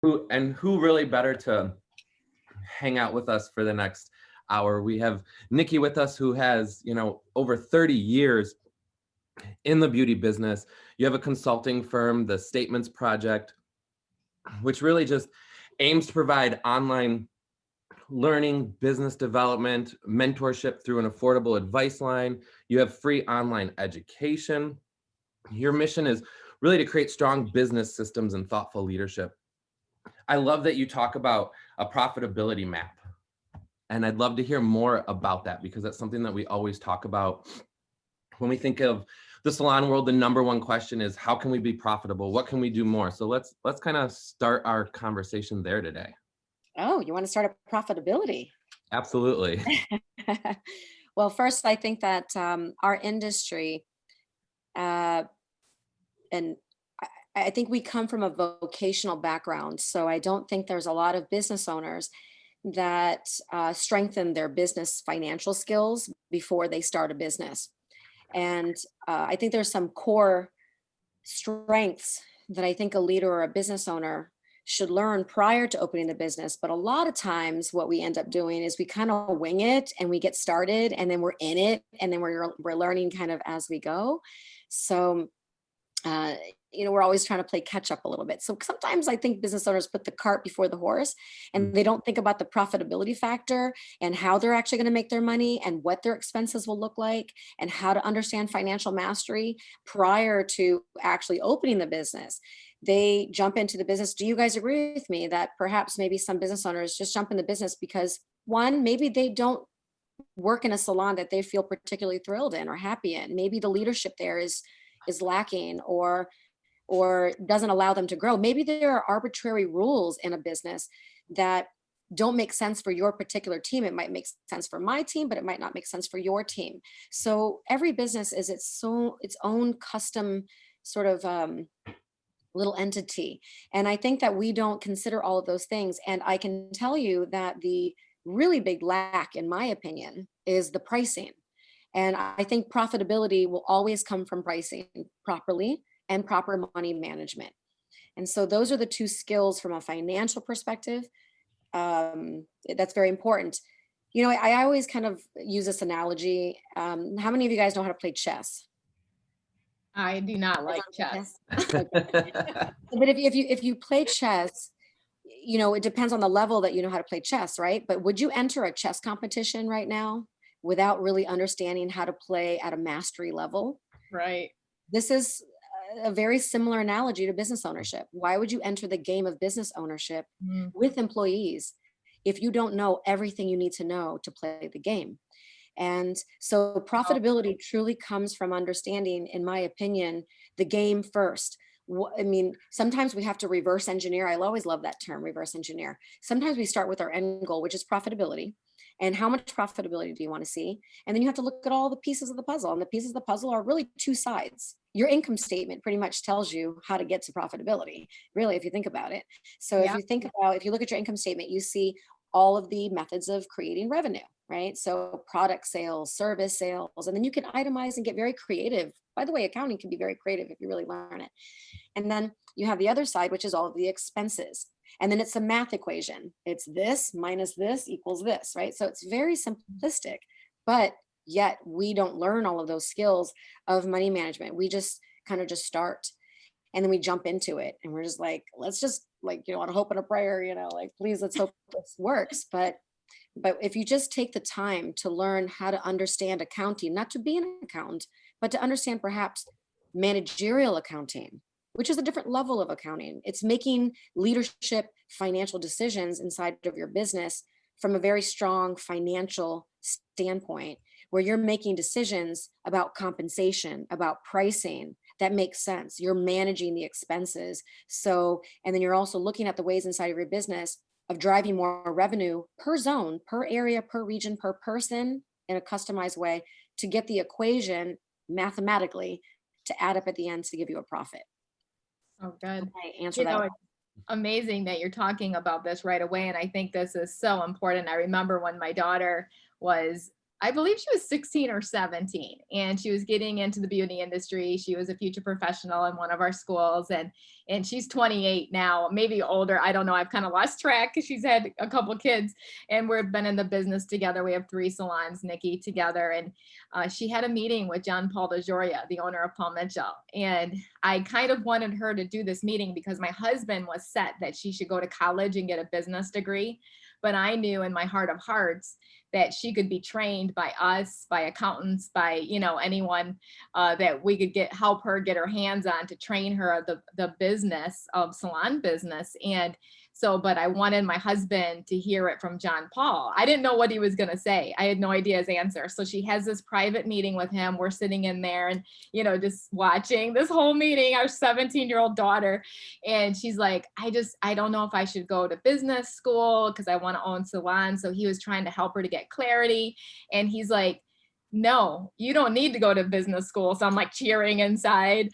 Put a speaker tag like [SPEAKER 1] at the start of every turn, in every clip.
[SPEAKER 1] Who really better to hang out with us for the next hour? We have Nikki with us, who has, over 30 years in the beauty business. You have a consulting firm, the Statements Project, which really just aims to provide online learning, business development, mentorship through an affordable advice line. You have free online education. Your mission is really to create strong business systems and thoughtful leadership. I love that you talk about a profitability map. And I'd love to hear more about that, because that's something that we always talk about. When we think of the salon world, the number one question is, how can we be profitable? What can we do more? So let's kind of start our conversation there today.
[SPEAKER 2] Oh, you want to start at profitability?
[SPEAKER 1] Absolutely.
[SPEAKER 2] Well, first, I think that our industry, and I think we come from a vocational background. So I don't think there's a lot of business owners that strengthen their business financial skills before they start a business. And I think there's some core strengths that I think a leader or a business owner should learn prior to opening the business. But a lot of times what we end up doing is we kind of wing it and we get started and then we're in it and then we're learning kind of as we go. So uh, we're always trying to play catch up a little bit. So sometimes I think business owners put the cart before the horse and they don't think about the profitability factor and how they're actually going to make their money and what their expenses will look like and how to understand financial mastery prior to actually opening the business. They jump into the business. Do you guys agree with me that perhaps maybe some business owners just jump in the business because, one, maybe they don't work in a salon that they feel particularly thrilled in or happy in? Maybe the leadership there is lacking or doesn't allow them to grow. Maybe there are arbitrary rules in a business that don't make sense for your particular team. It might make sense for my team, but it might not make sense for your team. So every business is its own custom sort of little entity. And I think that we don't consider all of those things. And I can tell you that the really big lack, in my opinion, is the pricing. And I think profitability will always come from pricing properly and proper money management. And so those are the two skills from a financial perspective. That's very important. I always kind of use this analogy. How many of you guys know how to play chess?
[SPEAKER 3] I do not like chess.
[SPEAKER 2] Okay. But if you play chess, it depends on the level that you know how to play chess, right? But would you enter a chess competition right now without really understanding how to play at a mastery level?
[SPEAKER 3] Right.
[SPEAKER 2] This is a very similar analogy to business ownership. Why would you enter the game of business ownership with employees if you don't know everything you need to know to play the game? And so profitability truly comes from understanding, in my opinion, the game first. I mean, sometimes we have to reverse engineer. I always love that term, reverse engineer. Sometimes we start with our end goal, which is profitability. And how much profitability do you want to see? And then you have to look at all the pieces of the puzzle. And the pieces of the puzzle are really two sides. Your income statement pretty much tells you how to get to profitability, really, if you think about it. So if you look at your income statement, you see all of the methods of creating revenue, right? So product sales, service sales, and then you can itemize and get very creative. By the way, accounting can be very creative if you really learn it. And then you have the other side, which is all of the expenses. And then it's a math equation. It's this minus this equals this, right? So it's very simplistic, but yet we don't learn all of those skills of money management. We just kind of just start and then we jump into it and we're just like, let's just on a hope and a prayer, like, please, let's hope this works. But if you just take the time to learn how to understand accounting, not to be an accountant, but to understand perhaps managerial accounting, which is a different level of accounting. It's making leadership financial decisions inside of your business from a very strong financial standpoint, where you're making decisions about compensation, about pricing that makes sense. You're managing the expenses. So, and then you're also looking at the ways inside of your business of driving more revenue per zone, per area, per region, per person in a customized way to get the equation mathematically to add up at the end to give you a profit.
[SPEAKER 3] Oh, good.
[SPEAKER 2] I answer that.
[SPEAKER 3] It's amazing that you're talking about this right away. And I think this is so important. I remember when my daughter was I believe she was 16 or 17, and she was getting into the beauty industry. She was a future professional in one of our schools, and she's 28 now, maybe older. I don't know. I've kind of lost track because she's had a couple kids, and we've been in the business together. We have 3 salons, Nikki, together. And she had a meeting with John Paul DeJoria, the owner of Paul Mitchell. And I kind of wanted her to do this meeting because my husband was set that she should go to college and get a business degree. But I knew in my heart of hearts that she could be trained by us, by accountants, by, you know, anyone that we could help her get her hands on to train her the business of salon business. And so, but I wanted my husband to hear it from John Paul. I didn't know what he was going to say. I had no idea his answer. So she has this private meeting with him. We're sitting in there and, you know, just watching this whole meeting, our 17-year-old daughter. And she's like, I don't know if I should go to business school because I want to own salons. So he was trying to help her to get clarity. And he's like, no, you don't need to go to business school. So I'm like cheering inside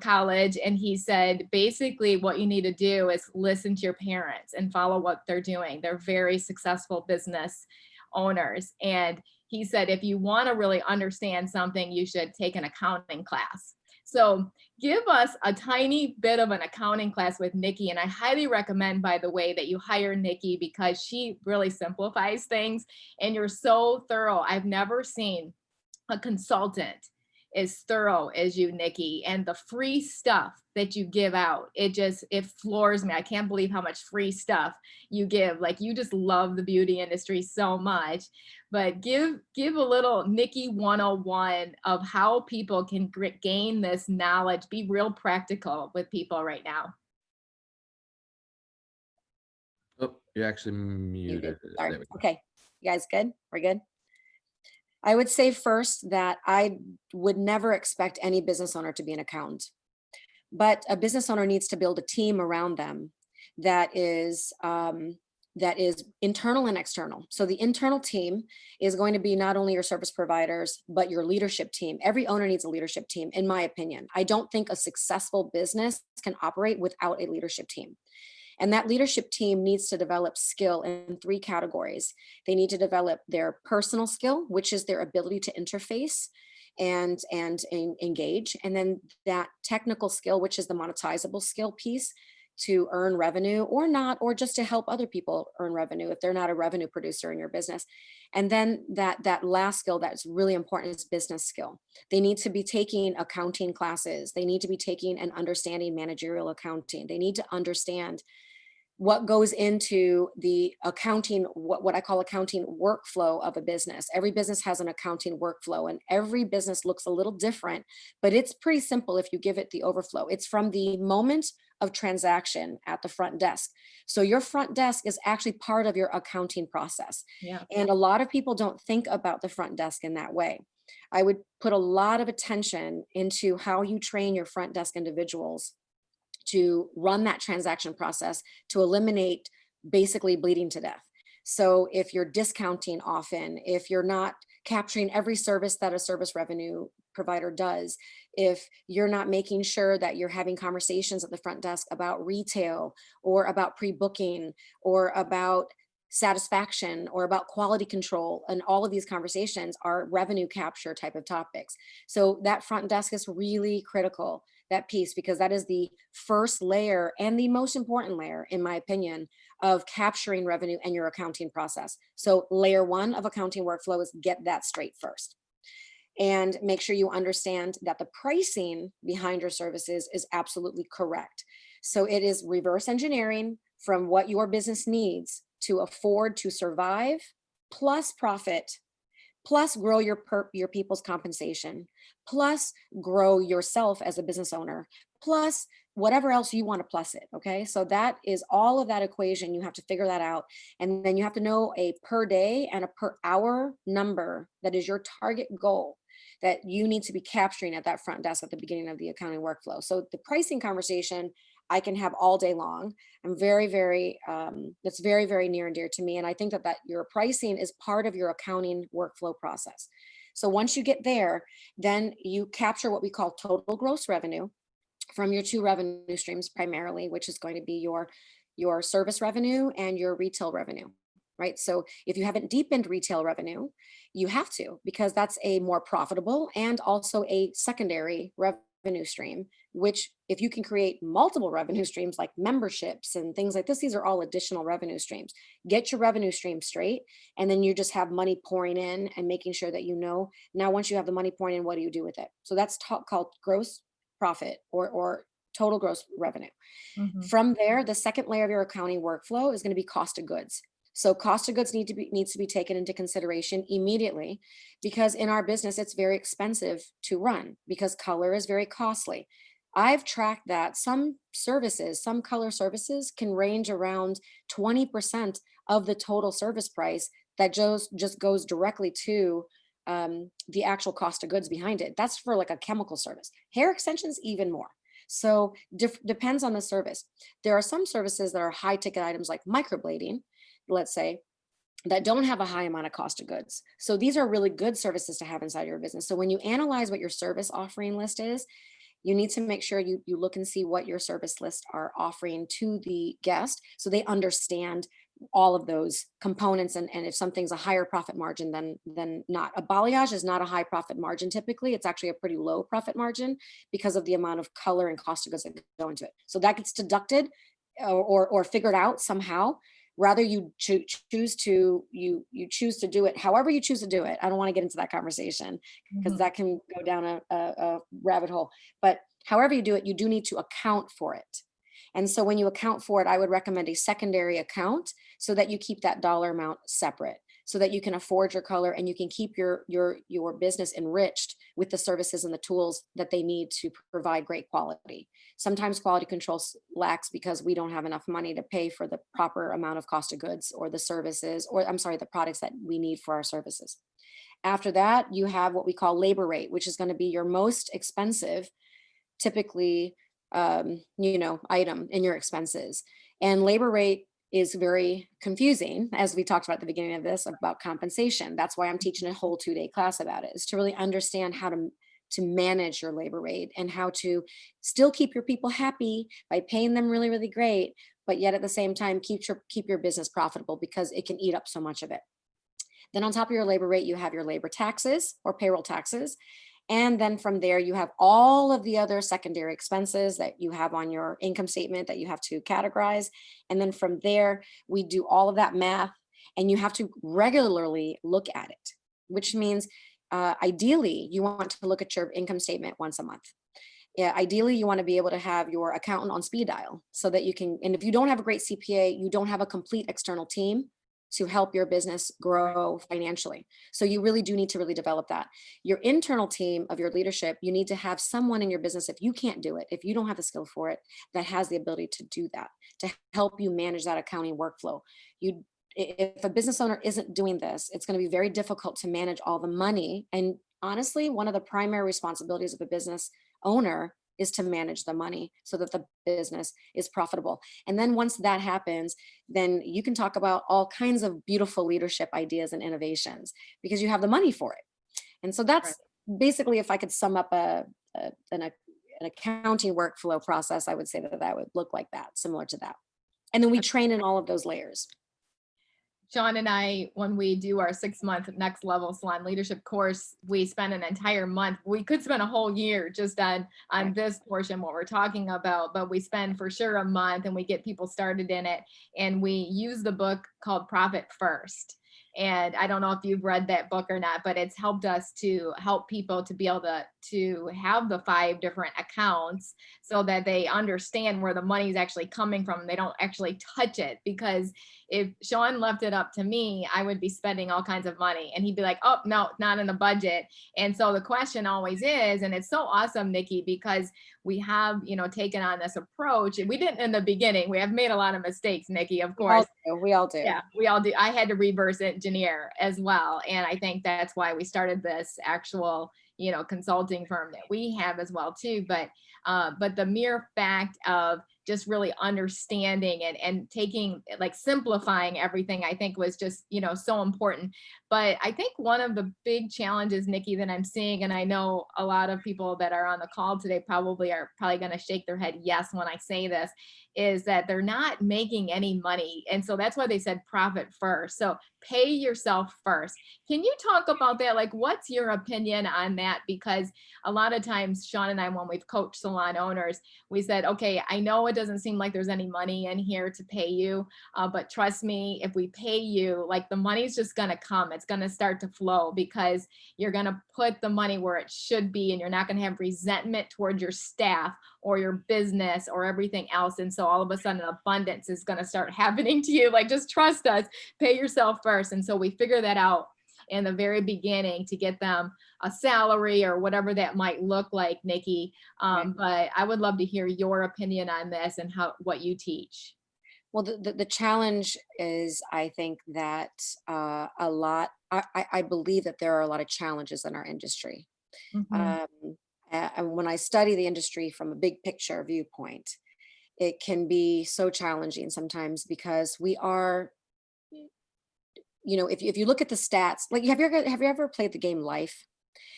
[SPEAKER 3] college. And he said, basically what you need to do is listen to your parents and follow what they're doing. They're very successful business owners. And he said, if you want to really understand something, you should take an accounting class. So give us a tiny bit of an accounting class with Nikki. And I highly recommend, by the way, that you hire Nikki because she really simplifies things and you're so thorough. I've never seen a consultant as thorough as you, Nikki, and the free stuff that you give out, it floors me. I can't believe how much free stuff you give. Like, you just love the beauty industry so much. But give a little Nikki 101 of how people can gain this knowledge, be real practical with people right now.
[SPEAKER 1] Oh, you're actually muted.
[SPEAKER 2] Sorry. Okay, you guys good? We're good? I would say first that I would never expect any business owner to be an accountant, but a business owner needs to build a team around them that is internal and external. So the internal team is going to be not only your service providers, but your leadership team. Every owner needs a leadership team, in my opinion. I don't think a successful business can operate without a leadership team. And that leadership team needs to develop skill in 3 categories. They need to develop their personal skill, which is their ability to interface and engage. And then that technical skill, which is the monetizable skill piece, to earn revenue or not, or just to help other people earn revenue if they're not a revenue producer in your business. And then that last skill that's really important is business skill. They need to be taking accounting classes. They need to be taking and understanding managerial accounting. They need to understand what goes into the accounting, what I call accounting workflow of a business. Every business has an accounting workflow and every business looks a little different, but it's pretty simple if you give it the overflow. It's from the moment of transaction at the front desk. So your front desk is actually part of your accounting process.
[SPEAKER 3] Yeah.
[SPEAKER 2] And a lot of people don't think about the front desk in that way. I would put a lot of attention into how you train your front desk individuals to run that transaction process to eliminate basically bleeding to death. So if you're discounting often, if you're not capturing every service that a service revenue provider does, if you're not making sure that you're having conversations at the front desk about retail or about pre-booking or about satisfaction or about quality control, and all of these conversations are revenue capture type of topics. So that front desk is really critical, that piece, because that is the first layer and the most important layer, in my opinion, of capturing revenue and your accounting process. So layer 1 of accounting workflow is get that straight first. And make sure you understand that the pricing behind your services is absolutely correct. So it is reverse engineering from what your business needs to afford to survive, plus profit, plus grow your people's compensation, plus grow yourself as a business owner, plus whatever else you want to plus it. Okay, so that is all of that equation. You have to figure that out, and then you have to know a per day and a per hour number that is your target goal that you need to be capturing at that front desk at the beginning of the accounting workflow. So the pricing conversation I can have all day long. I'm very, very, that's very, very near and dear to me. And I think that your pricing is part of your accounting workflow process. So once you get there, then you capture what we call total gross revenue from your 2 revenue streams primarily, which is going to be your service revenue and your retail revenue. right? So if you haven't deepened retail revenue, you have to, because that's a more profitable and also a secondary revenue stream, which if you can create multiple revenue streams like memberships and things like this, these are all additional revenue streams. Get your revenue stream straight, and then you just have money pouring in and making sure that now once you have the money pouring in, what do you do with it? So that's called gross profit or total gross revenue.
[SPEAKER 3] Mhm.
[SPEAKER 2] From there, the second layer of your accounting workflow is going to be cost of goods. So cost of goods needs to be taken into consideration immediately, because in our business, it's very expensive to run because color is very costly. I've tracked that some color services can range around 20% of the total service price that just goes directly to the actual cost of goods behind it. That's for like a chemical service. Hair extensions, even more. So depends on the service. There are some services that are high ticket items like microblading, let's say, that don't have a high amount of cost of goods. So these are really good services to have inside your business. So when you analyze what your service offering list is, you need to make sure you look and see what your service lists are offering to the guest so they understand all of those components, and if something's a higher profit margin than not. A balayage is not a high profit margin typically. It's actually a pretty low profit margin because of the amount of color and cost of goods that go into it. So that gets deducted or figured out somehow. Rather you choose to do it however you choose to do it. I don't want to get into that conversation because that can go down a rabbit hole. But however you do it, you do need to account for it. And so when you account for it, I would recommend a secondary account so that you keep that dollar amount separate, so that you can afford your color and you can keep your business enriched with the services and the tools that they need to provide great quality. Sometimes quality control lacks because we don't have enough money to pay for the proper amount of cost of goods or the services, or I'm sorry, the products that we need for our services. After that, you have what we call labor rate, which is going to be your most expensive, typically, item in your expenses. And labor rate is very confusing, as we talked about at the beginning of this, about compensation. That's why I'm teaching a whole 2-day class about it, is to really understand how to manage your labor rate and how to still keep your people happy by paying them really, really great, but yet at the same time keep your business profitable, because it can eat up so much of it. Then on top of your labor rate, you have your labor taxes or payroll taxes. And then from there, you have all of the other secondary expenses that you have on your income statement that you have to categorize. And then from there, we do all of that math, and you have to regularly look at it, which means ideally, you want to look at your income statement once a month. Yeah, ideally, you want to be able to have your accountant on speed dial so that you can, and if you don't have a great CPA, you don't have a complete external team to help your business grow financially. So you really do need to really develop that. Your internal team of your leadership, you need to have someone in your business, if you can't do it, if you don't have the skill for it, that has the ability to do that, to help you manage that accounting workflow. If a business owner isn't doing this, it's going to be very difficult to manage all the money. And honestly, one of the primary responsibilities of a business owner is to manage the money so that the business is profitable. And then once that happens, then you can talk about all kinds of beautiful leadership ideas and innovations because you have the money for it. And so that's basically, if I could sum up an accounting workflow process, I would say that would look like that, similar to that. And then we train in all of those layers.
[SPEAKER 3] Sean and I, when we do our 6-month next level salon leadership course, we spend an entire month. We could spend a whole year just on this portion, what we're talking about, but we spend for sure a month and we get people started in it. And we use the book called Profit First. And I don't know if you've read that book or not, but it's helped us to help people to be able to have the 5 different accounts so that they understand where the money is actually coming from. They don't actually touch it, because if Sean left it up to me, I would be spending all kinds of money and he'd be like, oh, no, not in the budget. And so the question always is, and it's so awesome, Nikki, because we have, taken on this approach. We didn't in the beginning. We have made a lot of mistakes, Nikki, of course.
[SPEAKER 2] We all do.
[SPEAKER 3] Yeah, we all do. I had to reverse engineer as well. And I think that's why we started this actual, consulting firm that we have as well too. But the mere fact of just really understanding and taking, like, simplifying everything, I think was just, so important. But I think one of the big challenges, Nikki, that I'm seeing, and I know a lot of people that are on the call today are probably going to shake their head yes when I say this, is that they're not making any money. And so that's why they said profit first. So pay yourself first. Can you talk about that? Like, what's your opinion on that? Because a lot of times, Sean and I, when we've coached salon owners, we said, okay, I know it doesn't seem like there's any money in here to pay you, but trust me, if we pay you, like, the money's just going to come. It's going to start to flow because you're going to put the money where it should be, and you're not going to have resentment towards your staff or your business or everything else. And so all of a sudden abundance is going to start happening to you. Like, just trust us, pay yourself first. And so we figure that out in the very beginning to get them a salary or whatever that might look like, Nikki. But I would love to hear your opinion on this and what you teach.
[SPEAKER 2] Well, the challenge is, I think that I believe that there are a lot of challenges in our industry. And when I study the industry from a big picture viewpoint, it can be so challenging sometimes because we are, if you look at the stats, like, have you ever played the game Life?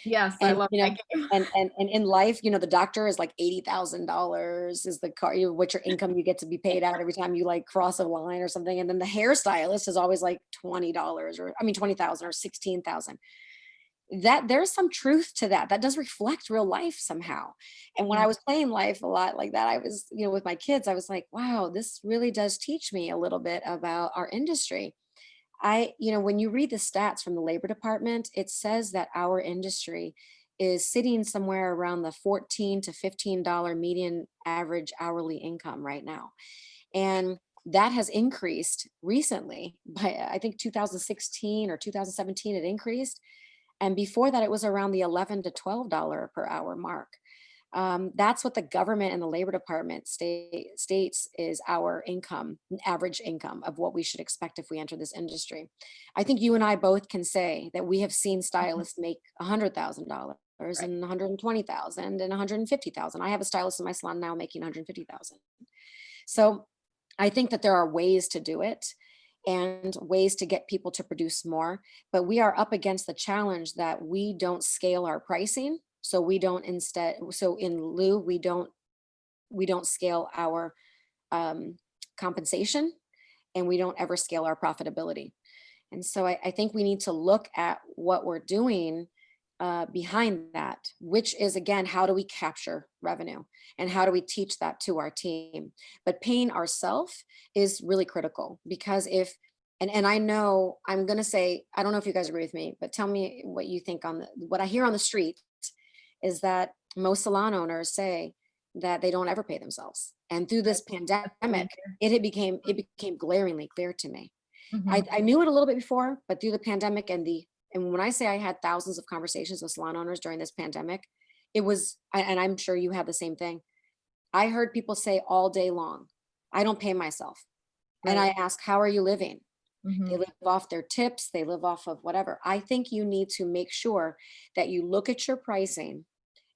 [SPEAKER 3] Yes, I love that game.
[SPEAKER 2] And in Life, the doctor is like $80,000 is the car, what your income you get to be paid out every time you, like, cross a line or something. And then the hairstylist is always like $20 or 20,000 or 16,000. That there's some truth to that. That does reflect real life somehow. And when I was playing Life a lot like that, I was, with my kids, I was like, wow, this really does teach me a little bit about our industry. When you read the stats from the Labor Department, it says that our industry is sitting somewhere around the $14 to $15 median average hourly income right now. And that has increased recently by, I think, 2016 or 2017, it increased. And before that, it was around the $11 to $12 per hour mark. That's what the government and the Labor Department states is our income, average income of what we should expect if we enter this industry. I think you and I both can say that we have seen stylists make $100,000 and $120,000 and $150,000. I have a stylist in my salon now making $150,000. So I think that there are ways to do it and ways to get people to produce more, but we are up against the challenge that we don't scale our pricing. So we don't we don't scale our compensation, and we don't ever scale our profitability. And so I think we need to look at what we're doing behind that, which is, again, how do we capture revenue and how do we teach that to our team? But paying ourselves is really critical, because and I know I'm going to say, I don't know if you guys agree with me, but tell me what you think what I hear on the street is that most salon owners say that they don't ever pay themselves. And through this pandemic, it became glaringly clear to me. I knew it a little bit before, but through the pandemic and when I say I had thousands of conversations with salon owners during this pandemic, it was, and I'm sure you have the same thing. I heard people say all day long, I don't pay myself. Right. And I ask, how are you living? They live off their tips. They live off of whatever. I think you need to make sure that you look at your pricing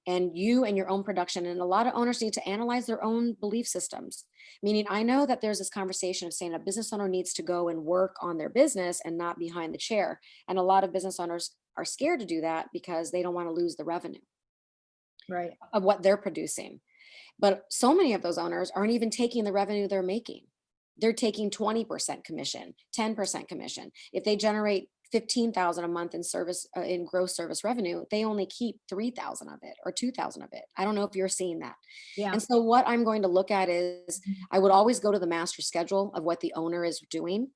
[SPEAKER 2] and you and your own production. And a lot of owners need to analyze their own belief systems. Meaning, I know that there's this conversation of saying a business owner needs to go and work on their business and not behind the chair. And a lot of business owners are scared to do that because they don't want to lose the revenue of what they're producing. But so many of those owners aren't even taking the revenue they're making. They're taking 20% commission, 10% commission. If they generate $15,000 a month in gross service revenue, they only keep 3,000 of it or 2,000 of it. I don't know if you're seeing that. Yeah. And so what I'm going to look at is I would always go to the master schedule of what the owner is doing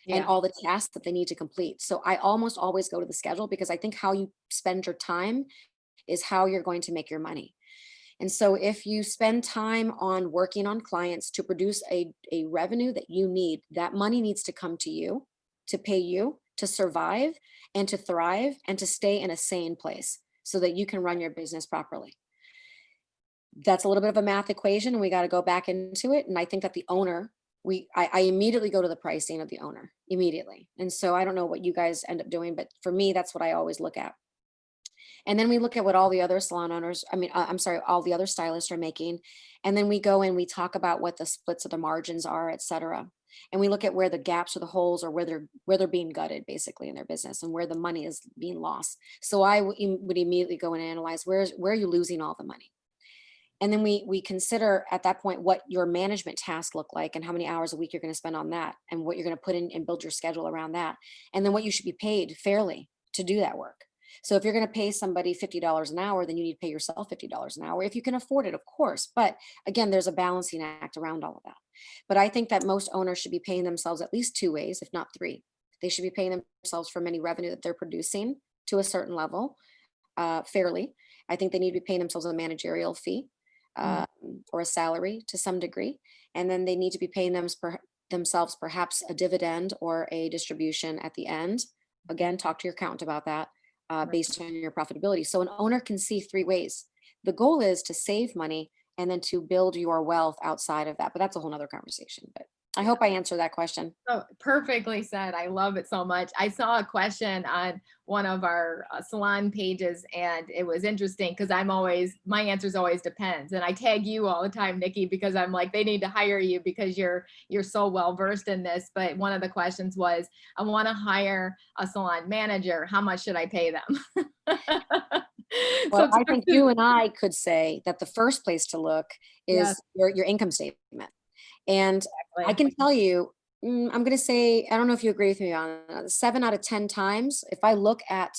[SPEAKER 2] and all the tasks that they need to complete. So I almost always go to the schedule, because I think how you spend your time is how you're going to make your money. And so if you spend time on working on clients to produce a revenue that you need, that money needs to come to you, to pay you, to survive and to thrive and to stay in a sane place so that you can run your business properly. That's a little bit of a math equation, and we got to go back into it. And I think that the owner, I immediately go to the pricing of the owner immediately. And so I don't know what you guys end up doing, but for me, that's what I always look at. And then we look at what all the other salon owners, I'm sorry, all the other stylists are making. And then we go and we talk about what the splits of the margins are, et cetera. And we look at where the gaps or the holes or where they're being gutted basically in their business and where the money is being lost. So I would immediately go and analyze where are you losing all the money? And then we consider at that point what your management tasks look like and how many hours a week you're going to spend on that and what you're going to put in and build your schedule around that. And then what you should be paid fairly to do that work. So if you're going to pay somebody $50 an hour, then you need to pay yourself $50 an hour if you can afford it, of course. But again, there's a balancing act around all of that. But I think that most owners should be paying themselves at least two ways, if not three. They should be paying themselves for any revenue that they're producing to a certain level fairly. I think they need to be paying themselves a managerial fee or a salary to some degree. And then they need to be paying themselves perhaps a dividend or a distribution at the end. Again, talk to your accountant about that based on your profitability. So an owner can see three ways. The goal is to save money and then to build your wealth outside of that. But that's a whole nother conversation. But I hope I answered that question.
[SPEAKER 3] Oh, perfectly said. I love it so much. I saw a question on one of our salon pages, and it was interesting because my answers always depends. And I tag you all the time, Nikki, because I'm like, they need to hire you because you're so well versed in this. But one of the questions was, I want to hire a salon manager. How much should I pay them?
[SPEAKER 2] Well, I think you and I could say that the first place to look is your income statement. And I can tell you, I'm going to say, I don't know if you agree with me on 7 out of 10 times, if I look at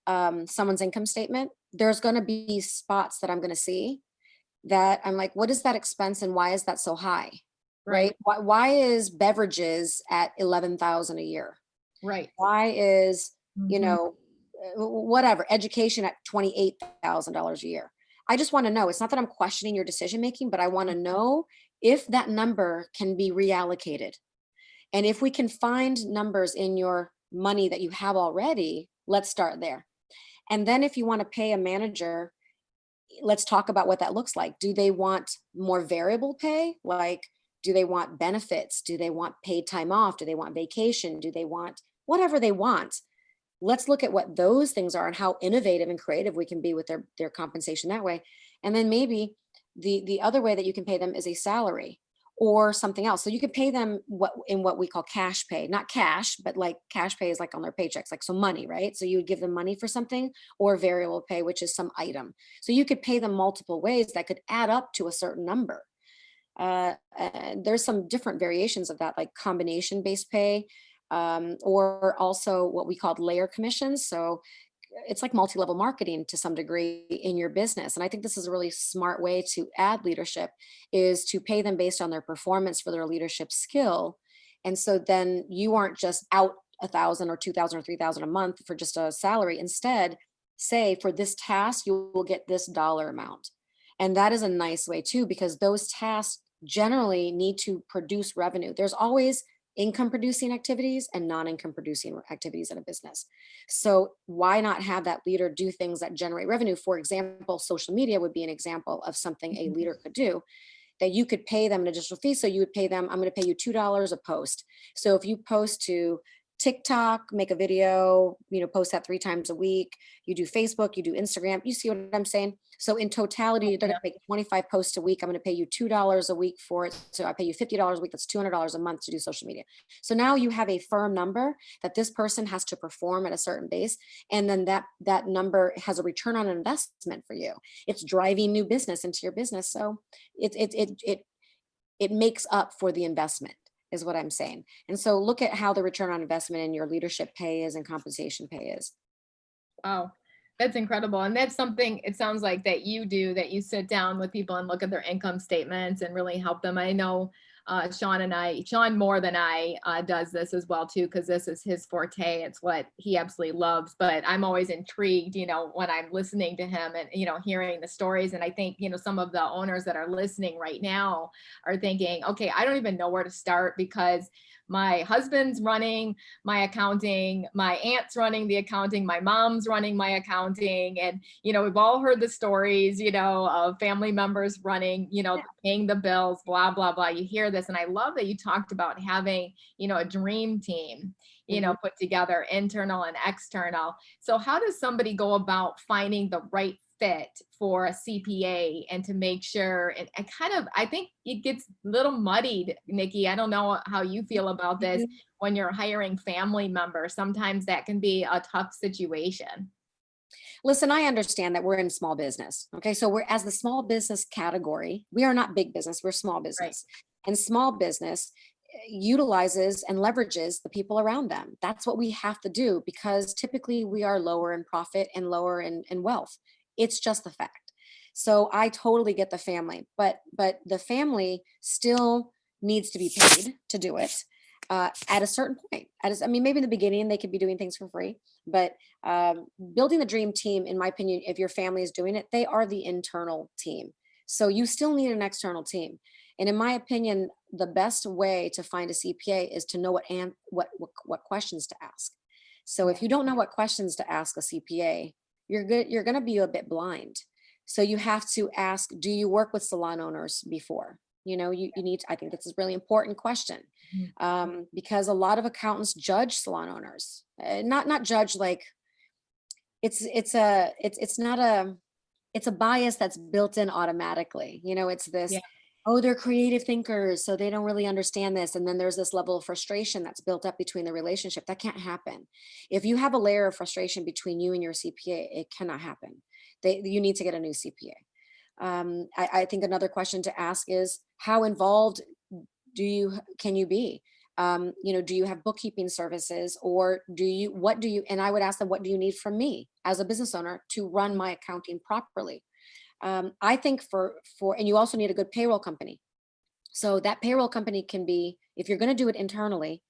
[SPEAKER 2] someone's income statement, there's going to be spots that I'm going to see that I'm like, what is that expense and why is that so high? Right? Why is beverages at $11,000 a year?
[SPEAKER 3] Right.
[SPEAKER 2] Why is, whatever, education at $28,000 a year? I just want to know. It's not that I'm questioning your decision making, but I want to know if that number can be reallocated. And if we can find numbers in your money that you have already, let's start there. And then if you want to pay a manager, let's talk about what that looks like. Do they want more variable pay? Like, do they want benefits? Do they want paid time off? Do they want vacation? Do they want whatever they want? Let's look at what those things are and how innovative and creative we can be with their compensation that way. And then maybe the other way that you can pay them is a salary or something else. So you could pay them what we call cash pay, not cash, but like cash pay is like on their paychecks, like so money, right? So you would give them money for something, or variable pay, which is some item. So you could pay them multiple ways that could add up to a certain number. There's some different variations of that, like combination based pay, or also what we called layer commissions. So it's like multi-level marketing to some degree in your business. And I think this is a really smart way to add leadership, is to pay them based on their performance for their leadership skill. And so then you aren't just out $1,000 or $2,000 or $3,000 a month for just a salary. Instead, say for this task, you will get this dollar amount. And that is a nice way too, because those tasks generally need to produce revenue. There's always income producing activities and non-income producing activities in a business. So why not have that leader do things that generate revenue? For example, social media would be an example of something a leader could do, that you could pay them an additional fee. So you would pay them, I'm going to pay you $2 a post. So if you post to TikTok, make a video, post that 3 times a week, you do Facebook, you do Instagram, you see what I'm saying? So in totality, you're going to make 25 posts a week. I'm going to pay you $2 a week for it. So I pay you $50 a week. That's $200 a month to do social media. So now you have a firm number that this person has to perform at a certain base. And then that number has a return on investment for you. It's driving new business into your business. So it makes up for the investment, is what I'm saying. And so look at how the return on investment in your leadership pay is and compensation pay is.
[SPEAKER 3] Wow, that's incredible. And that's something, it sounds like, that you do, that you sit down with people and look at their income statements and really help them. I know Sean more than I does this as well too, because this is his forte. It's what he absolutely loves. But I'm always intrigued, when I'm listening to him and, hearing the stories. And I think, some of the owners that are listening right now are thinking, okay, I don't even know where to start, because my husband's running my accounting, my aunt's running the accounting, my mom's running my accounting. And, we've all heard the stories, of family members running, paying the bills, blah, blah, blah. You hear this. And I love that you talked about having, a dream team, put together, internal and external. So how does somebody go about finding the right fit for a CPA and to make sure, and I think it gets a little muddied, Nikki. I don't know how you feel about this. When you're hiring family members, sometimes that can be a tough situation.
[SPEAKER 2] Listen, I understand that we're in small business. Okay. So we're, as the small business category, we are not big business, we're small business. Right. And small business utilizes and leverages the people around them. That's what we have to do, because typically we are lower in profit and lower in wealth. It's just the fact. So I totally get the family, but the family still needs to be paid to do it at a certain point. Maybe in the beginning they could be doing things for free, but building the dream team, in my opinion, if your family is doing it, they are the internal team. So you still need an external team. And in my opinion, the best way to find a CPA is to know what questions to ask. So if you don't know what questions to ask a CPA, you're going to be a bit blind. So you have to ask, do you work with salon owners before? You need to, I think this is a really important question, because a lot of accountants judge salon owners, not judge like it's a bias that's built in automatically. It's this, oh, they're creative thinkers, so they don't really understand this. And then there's this level of frustration that's built up between the relationship. That can't happen. If you have a layer of frustration between you and your CPA, it cannot happen. You need to get a new CPA. I think another question to ask is, how involved can you be? Do you have bookkeeping services, or and I would ask them, what do you need from me as a business owner to run my accounting properly? I think and you also need a good payroll company. So that payroll company can be, if you're going to do it internally,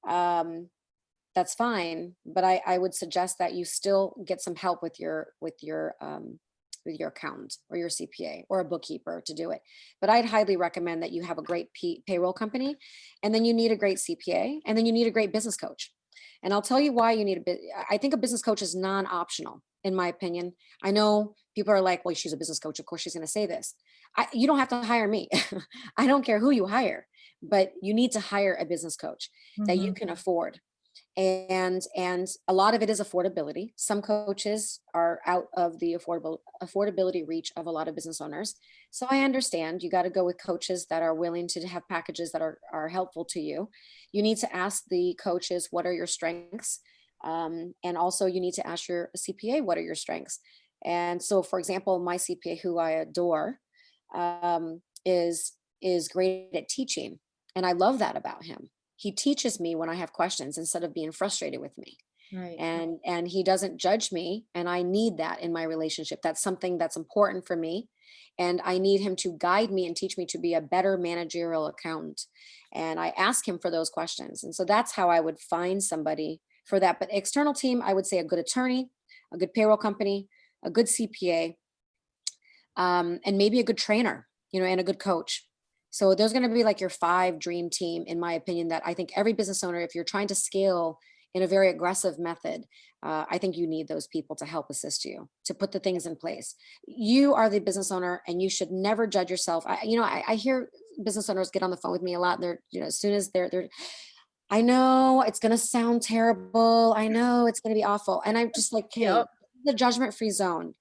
[SPEAKER 2] that's fine. But I would suggest that you still get some help with your accountant or your CPA or a bookkeeper to do it. But I'd highly recommend that you have a great payroll company, and then you need a great CPA, and then you need a great business coach. And I'll tell you why you need I think a business coach is non-optional, in my opinion. I know people are like, well, she's a business coach, of course she's going to say this. You don't have to hire me. I don't care who you hire, but you need to hire a business coach that you can afford. And a lot of it is affordability. Some coaches are out of the affordability reach of a lot of business owners. So I understand you got to go with coaches that are willing to have packages that are helpful to you. You need to ask the coaches, what are your strengths? And also you need to ask your CPA, what are your strengths? And so, for example, my CPA, who I adore, is great at teaching. And I love that about him. He teaches me when I have questions instead of being frustrated with me. Right. And he doesn't judge me. And I need that in my relationship. That's something that's important for me. And I need him to guide me and teach me to be a better managerial accountant. And I ask him for those questions. And so that's how I would find somebody for that. But external team, I would say a good attorney, a good payroll company, a good CPA, and maybe a good trainer, and a good coach. So there's going to be like your 5 dream team, in my opinion, that I think every business owner, if you're trying to scale in a very aggressive method, I think you need those people to help assist you to put the things in place. You are the business owner, and you should never judge yourself. I hear business owners get on the phone with me a lot. They're, as soon as they're, I know it's going to sound terrible. I know it's going to be awful. And I'm just like, hey, the judgment-free zone.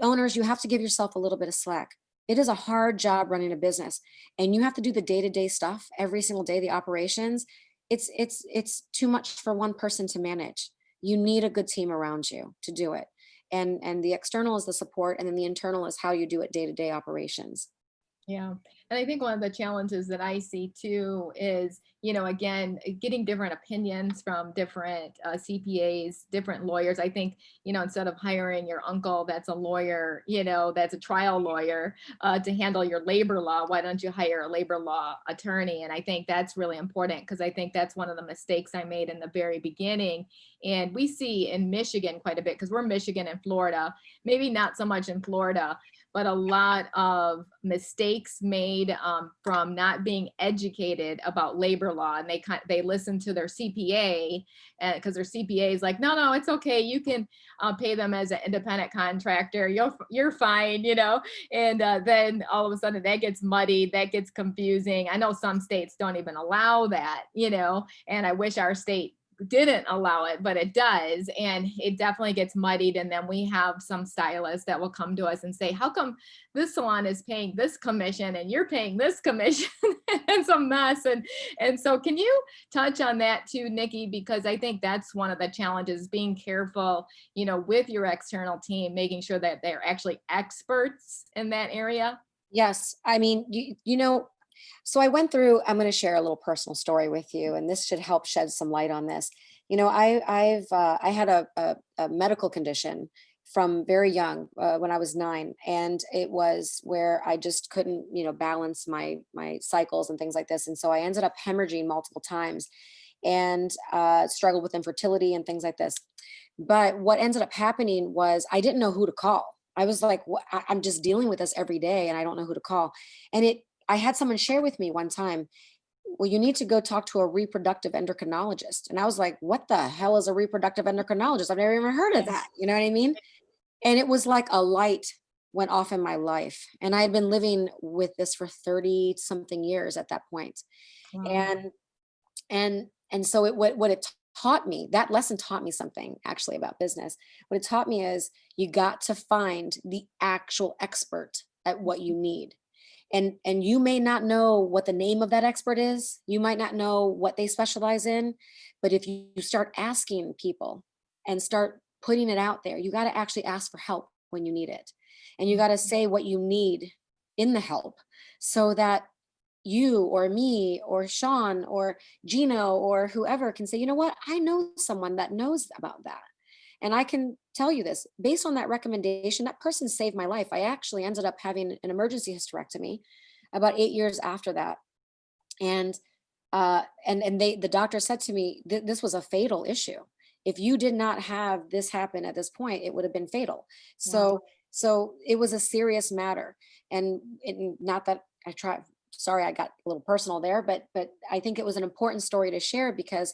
[SPEAKER 2] Owners, you have to give yourself a little bit of slack. It is a hard job running a business, and you have to do the day-to-day stuff every single day, the operations. It's too much for one person to manage. You need a good team around you to do it. And the external is the support, and then the internal is how you do it day-to-day operations.
[SPEAKER 3] Yeah. And I think one of the challenges that I see too is, again, getting different opinions from different CPAs, different lawyers. I think, instead of hiring your uncle that's a lawyer, that's a trial lawyer to handle your labor law, why don't you hire a labor law attorney? And I think that's really important, because I think that's one of the mistakes I made in the very beginning. And we see in Michigan quite a bit, because we're Michigan and Florida, maybe not so much in Florida, but a lot of mistakes made made from not being educated about labor law, and they listen to their CPA, and because their CPA is like, no, it's okay, you can pay them as an independent contractor, you're fine, and then all of a sudden that gets muddied, that gets confusing. I know some states don't even allow that, and I wish our state didn't allow it, but it does, and it definitely gets muddied. And then we have some stylists that will come to us and say, how come this salon is paying this commission and you're paying this commission? It's a mess. And so can you touch on that too, Nikki? Because I think that's one of the challenges, being careful, with your external team, making sure that they're actually experts in that area.
[SPEAKER 2] Yes. I mean, so I'm going to share a little personal story with you, and this should help shed some light on this. I had a medical condition from very young, when I was 9, and it was where I just couldn't, balance my cycles and things like this. And so I ended up hemorrhaging multiple times, and struggled with infertility and things like this. But what ended up happening was I didn't know who to call. I was like, I'm just dealing with this every day and I don't know who to call. And I had someone share with me one time, well, you need to go talk to a reproductive endocrinologist. And I was like, what the hell is a reproductive endocrinologist? I've never even heard of that. You know what I mean? And it was like a light went off in my life. And I had been living with this for 30 something years at that point.
[SPEAKER 3] Wow.
[SPEAKER 2] And so what it taught me, that lesson taught me something actually about business. What it taught me is you got to find the actual expert at what you need. And you may not know what the name of that expert is. You might not know what they specialize in, but if you start asking people and start putting it out there, you got to actually ask for help when you need it. And you got to say what you need in the help, so that you or me or Sean or Gino or whoever can say, you know what, I know someone that knows about that. And I can tell you this, based on that recommendation, that person saved my life. I actually ended up having an emergency hysterectomy about 8 years after that. And the doctor said to me, this was a fatal issue. If you did not have this happen at this point, it would have been fatal.
[SPEAKER 3] Wow.
[SPEAKER 2] So it was a serious matter. And not that sorry, I got a little personal there, but I think it was an important story to share, because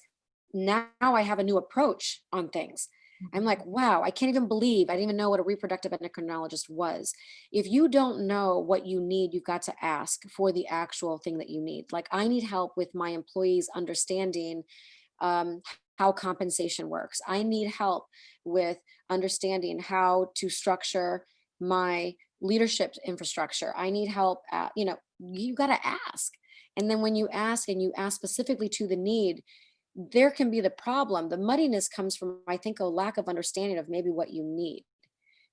[SPEAKER 2] now I have a new approach on things. I'm like, wow, I can't even believe I didn't even know what a reproductive endocrinologist was. If you don't know what you need, you've got to ask for the actual thing that you need. Like, I need help with my employees understanding how compensation works. I need help with understanding how to structure my leadership infrastructure. I need help at, you got to ask. And then when you ask, and you ask specifically to the need, there can be the problem. The muddiness comes from, I think, a lack of understanding of maybe what you need.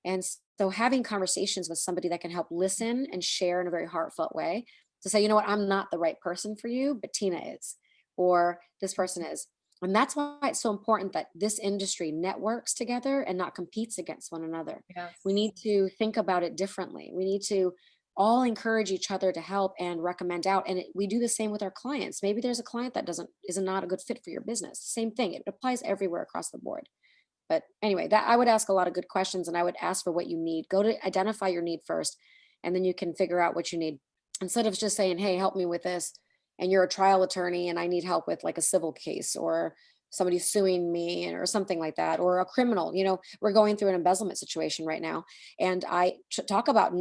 [SPEAKER 2] And so having conversations with somebody that can help listen and share in a very heartfelt way, to say, you know what, I'm not the right person for you, but Tina is, or this person is. And that's why it's so important that this industry networks together and not competes against one another.
[SPEAKER 3] Yes.
[SPEAKER 2] We need to think about it differently. We need to all encourage each other to help and recommend out. And we do the same with our clients. Maybe there's a client that is not a good fit for your business. Same thing. It applies everywhere across the board. But anyway, that I would ask a lot of good questions, and I would ask for what you need. Go to identify your need first, and then you can figure out what you need. Instead of just saying, hey, help me with this, and you're a trial attorney and I need help with like a civil case, or somebody suing me or something like that, or a criminal. We're going through an embezzlement situation right now, and I talk about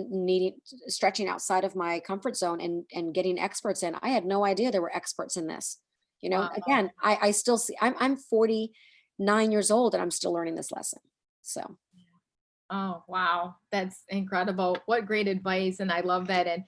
[SPEAKER 2] stretching outside of my comfort zone and getting experts in. I had no idea there were experts in this.
[SPEAKER 3] Wow.
[SPEAKER 2] Again, I still see, I'm 49 years old and I'm still learning this lesson. So.
[SPEAKER 3] Oh, wow. That's incredible. What great advice. And I love that. And,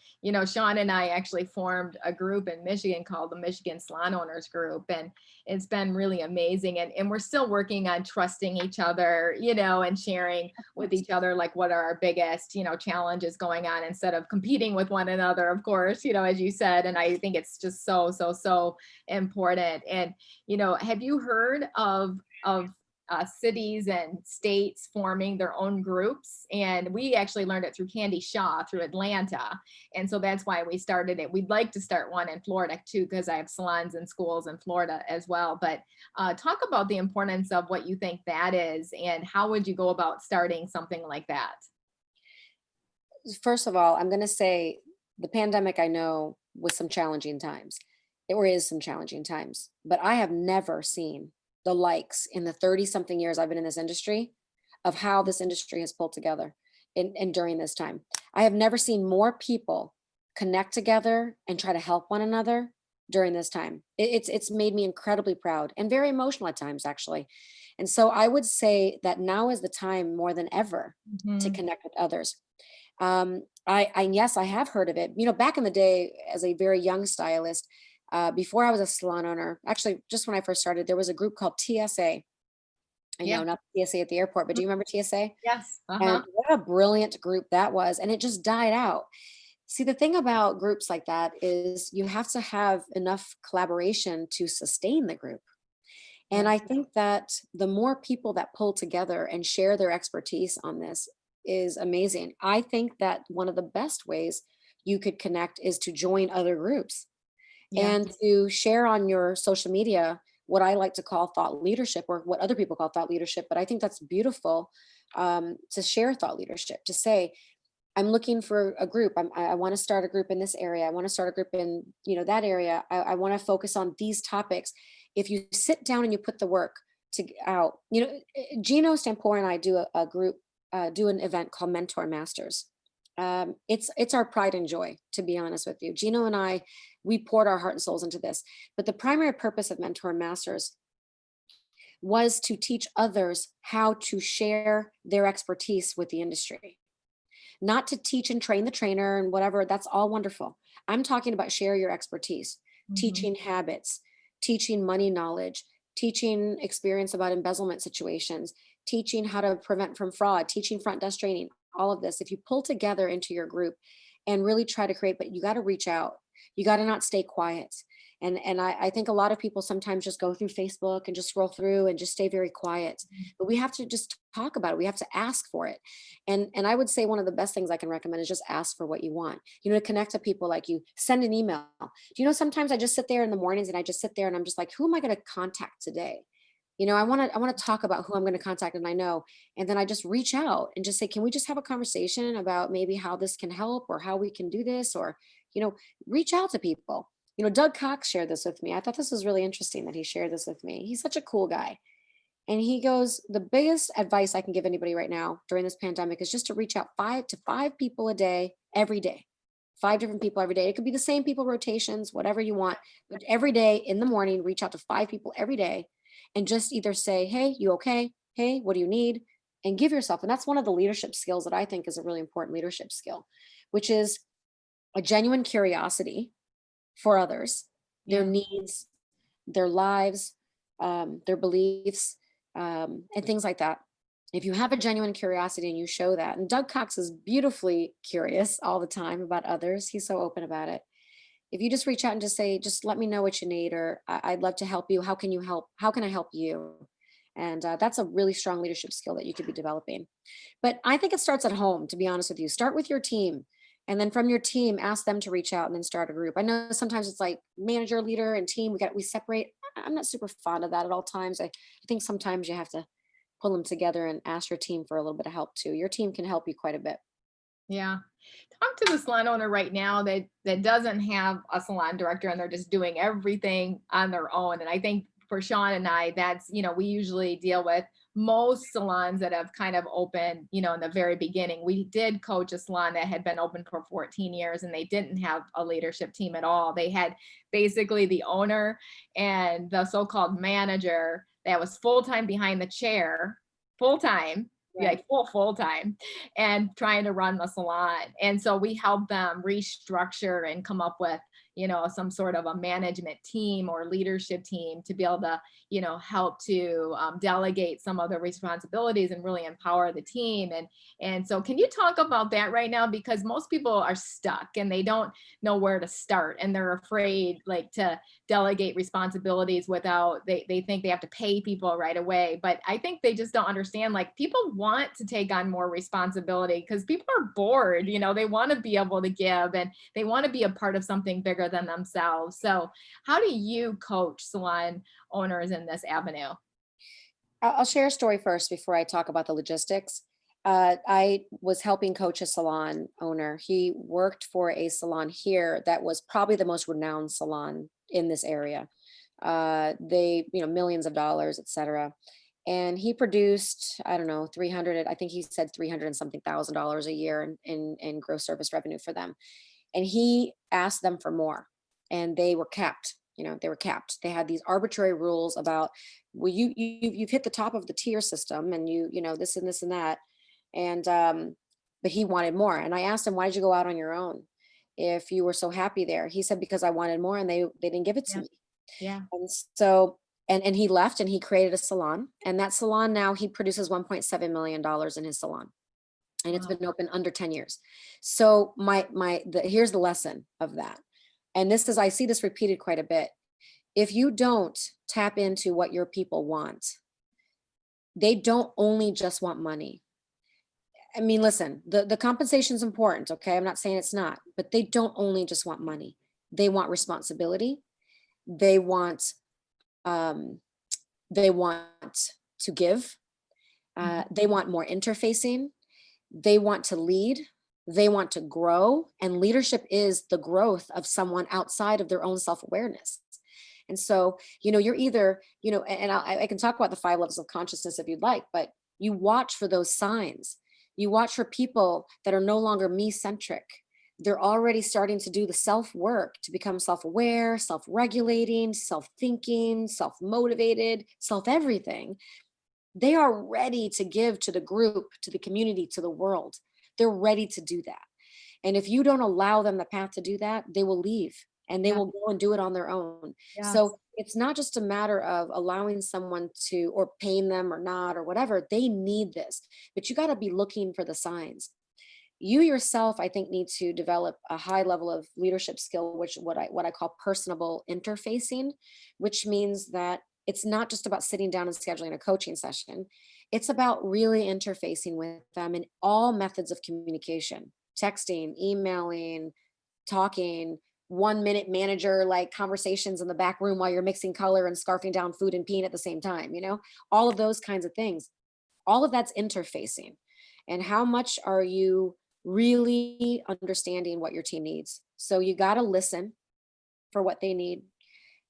[SPEAKER 3] Sean and I actually formed a group in Michigan called the Michigan Salon Owners Group. And it's been really amazing. And we're still working on trusting each other, and sharing with each other, like, what are our biggest, challenges going on, instead of competing with one another, of course, as you said. And I think it's just so, so, so important. And, have you heard of cities and states forming their own groups? And we actually learned it through Candy Shaw through Atlanta. And so that's why we started it. We'd like to start one in Florida too, because I have salons and schools in Florida as well. But talk about the importance of what you think that is, and how would you go about starting something like that?
[SPEAKER 2] First of all, I'm going to say the pandemic, I know, was some challenging times. Or is some challenging times, but I have never seen the likes in the 30 something years I've been in this industry of how this industry has pulled together in during this time. I have never seen more people connect together and try to help one another during this time. It's made me incredibly proud and very emotional at times, actually. And so I would say that now is the time more than ever to
[SPEAKER 3] Mhm.
[SPEAKER 2] connect with others. Yes, I have heard of it. You know, back in the day, as a very young stylist, before I was a salon owner, actually, just when I first started, there was a group called TSA. I
[SPEAKER 3] Yeah.
[SPEAKER 2] know, not TSA at the airport, but do you remember TSA?
[SPEAKER 3] Yes.
[SPEAKER 2] And
[SPEAKER 3] Uh-huh.
[SPEAKER 2] what a brilliant group that was. And it just died out. See, the thing about groups like that is you have to have enough collaboration to sustain the group. And
[SPEAKER 3] Yeah.
[SPEAKER 2] I think that the more people that pull together and share their expertise on this is amazing. I think that one of the best ways you could connect is to join other groups
[SPEAKER 3] Yeah.
[SPEAKER 2] and to share on your social media what I like to call thought leadership, or what other people call thought leadership. But I think that's beautiful, to share thought leadership, to say, I'm looking for a group. I want to start a group in this area. I want to start a group in, that area. I want to focus on these topics. If you sit down and you put the work out, Gino Stampore and I do a group, do an event called Mentor Masters. It's our pride and joy, to be honest with you. Gino and I, we poured our heart and souls into this. But the primary purpose of Mentor Masters was to teach others how to share their expertise with the industry, not to teach and train the trainer and whatever. That's all wonderful. I'm talking about share your expertise,
[SPEAKER 3] Mhm.
[SPEAKER 2] teaching habits, teaching money knowledge, teaching experience about embezzlement situations, teaching how to prevent from fraud, teaching front desk training, all of this. If you pull together into your group and really try to create, but you got to reach out. You got to not stay quiet. And I think a lot of people sometimes just go through Facebook and just scroll through and just stay very quiet. But we have to just talk about it. We have to ask for it. And I would say one of the best things I can recommend is just ask for what you want. To connect to people like you, send an email. Sometimes I just sit there in the mornings and I just sit there and I'm just like, who am I going to contact today? I want to talk about who I'm going to contact and I know. And then I just reach out and just say, can we just have a conversation about maybe how this can help or how we can do this, or, you know, reach out to people. Doug Cox shared this with me. I thought this was really interesting that he shared this with me. He's such a cool guy. And he goes, the biggest advice I can give anybody right now during this pandemic is just to reach out 5 to 5 people a day, every day. 5 different people every day. It could be the same people, rotations, whatever you want. But every day in the morning, reach out to 5 people every day and just either say, hey, you okay? Hey, what do you need? And give yourself. And that's one of the leadership skills that I think is a really important leadership skill, which is a genuine curiosity for others, their
[SPEAKER 3] Yeah.
[SPEAKER 2] needs, their lives, their beliefs, and things like that. If you have a genuine curiosity and you show that, and Doug Cox is beautifully curious all the time about others, he's so open about it. If you just reach out and just say, just let me know what you need, or I'd love to help you. How can you help? How can I help you? And that's a really strong leadership skill that you could be developing. But I think it starts at home, to be honest with you. Start with your team. And then from your team, ask them to reach out and then start a group. I know sometimes it's like manager, leader, and team. We separate. I'm not super fond of that at all times. I think sometimes you have to pull them together and ask your team for a little bit of help too. Your team can help you quite a bit.
[SPEAKER 3] Yeah. Talk to the salon owner right now that doesn't have a salon director and they're just doing everything on their own. And I think for Sean and I, that's, we usually deal with most salons that have kind of opened, in the very beginning. We did coach a salon that had been open for 14 years and they didn't have a leadership team at all. They had basically the owner and the so-called manager that was full-time behind the chair, full-time,
[SPEAKER 2] Right.
[SPEAKER 3] like full time, and trying to run the salon. And so we help them restructure and come up with, some sort of a management team or leadership team to be able to, help to delegate some of the responsibilities and really empower the team. And so can you talk about that right now? Because most people are stuck and they don't know where to start and they're afraid like to delegate responsibilities without, they think they have to pay people right away. But I think they just don't understand, like people want to take on more responsibility because people are bored, they want to be able to give and they want to be a part of something bigger than themselves. So how do you coach salon owners in this avenue?
[SPEAKER 2] I'll share a story first before I talk about the logistics. I was helping coach a salon owner. He worked for a salon here that was probably the most renowned salon in this area. They, millions of dollars, et cetera. And he produced, I don't know, 300, I think he said 300 and something $1,000 a year in gross service revenue for them. And he asked them for more, and they were capped. They were capped. They had these arbitrary rules about, well, you've hit the top of the tier system, and this and this and that. And but he wanted more. And I asked him, why did you go out on your own if you were so happy there? He said, because I wanted more, and they didn't give it to
[SPEAKER 3] Yeah.
[SPEAKER 2] me.
[SPEAKER 3] Yeah.
[SPEAKER 2] And so, and he left, and he created a salon, and that salon now he produces $1.7 million in his salon, and it's
[SPEAKER 3] Wow.
[SPEAKER 2] been open under 10 years. So here's the lesson of that. And I see this repeated quite a bit. If you don't tap into what your people want, they don't only just want money. I mean, listen, the compensation is important. Okay. I'm not saying it's not, but they don't only just want money. They want responsibility. They want to give. They want more interfacing. They want to lead. They want to grow. And leadership is the growth of someone outside of their own self-awareness. And so, you're either, and I can talk about the 5 levels of consciousness if you'd like, but you watch for those signs. You watch for people that are no longer me-centric. They're already starting to do the self-work to become self-aware, self-regulating, self-thinking, self-motivated, self-everything. They are ready to give to the group, to the community, to the world. They're ready to do that. And if you don't allow them the path to do that, they will leave, and they will go and do it on their own.
[SPEAKER 3] Yes.
[SPEAKER 2] So it's not just a matter of allowing someone to, or paying them or not, or whatever. They need this, but you got to be looking for the signs. You yourself, I think, need to develop a high level of leadership skill, which what I call personable interfacing, which means that it's not just about sitting down and scheduling a coaching session. It's about really interfacing with them in all methods of communication: texting, emailing, talking, 1-minute manager like conversations in the back room while you're mixing color and scarfing down food and peeing at the same time, all of those kinds of things. All of that's interfacing. And how much are you really understanding what your team needs? So you got to listen for what they need.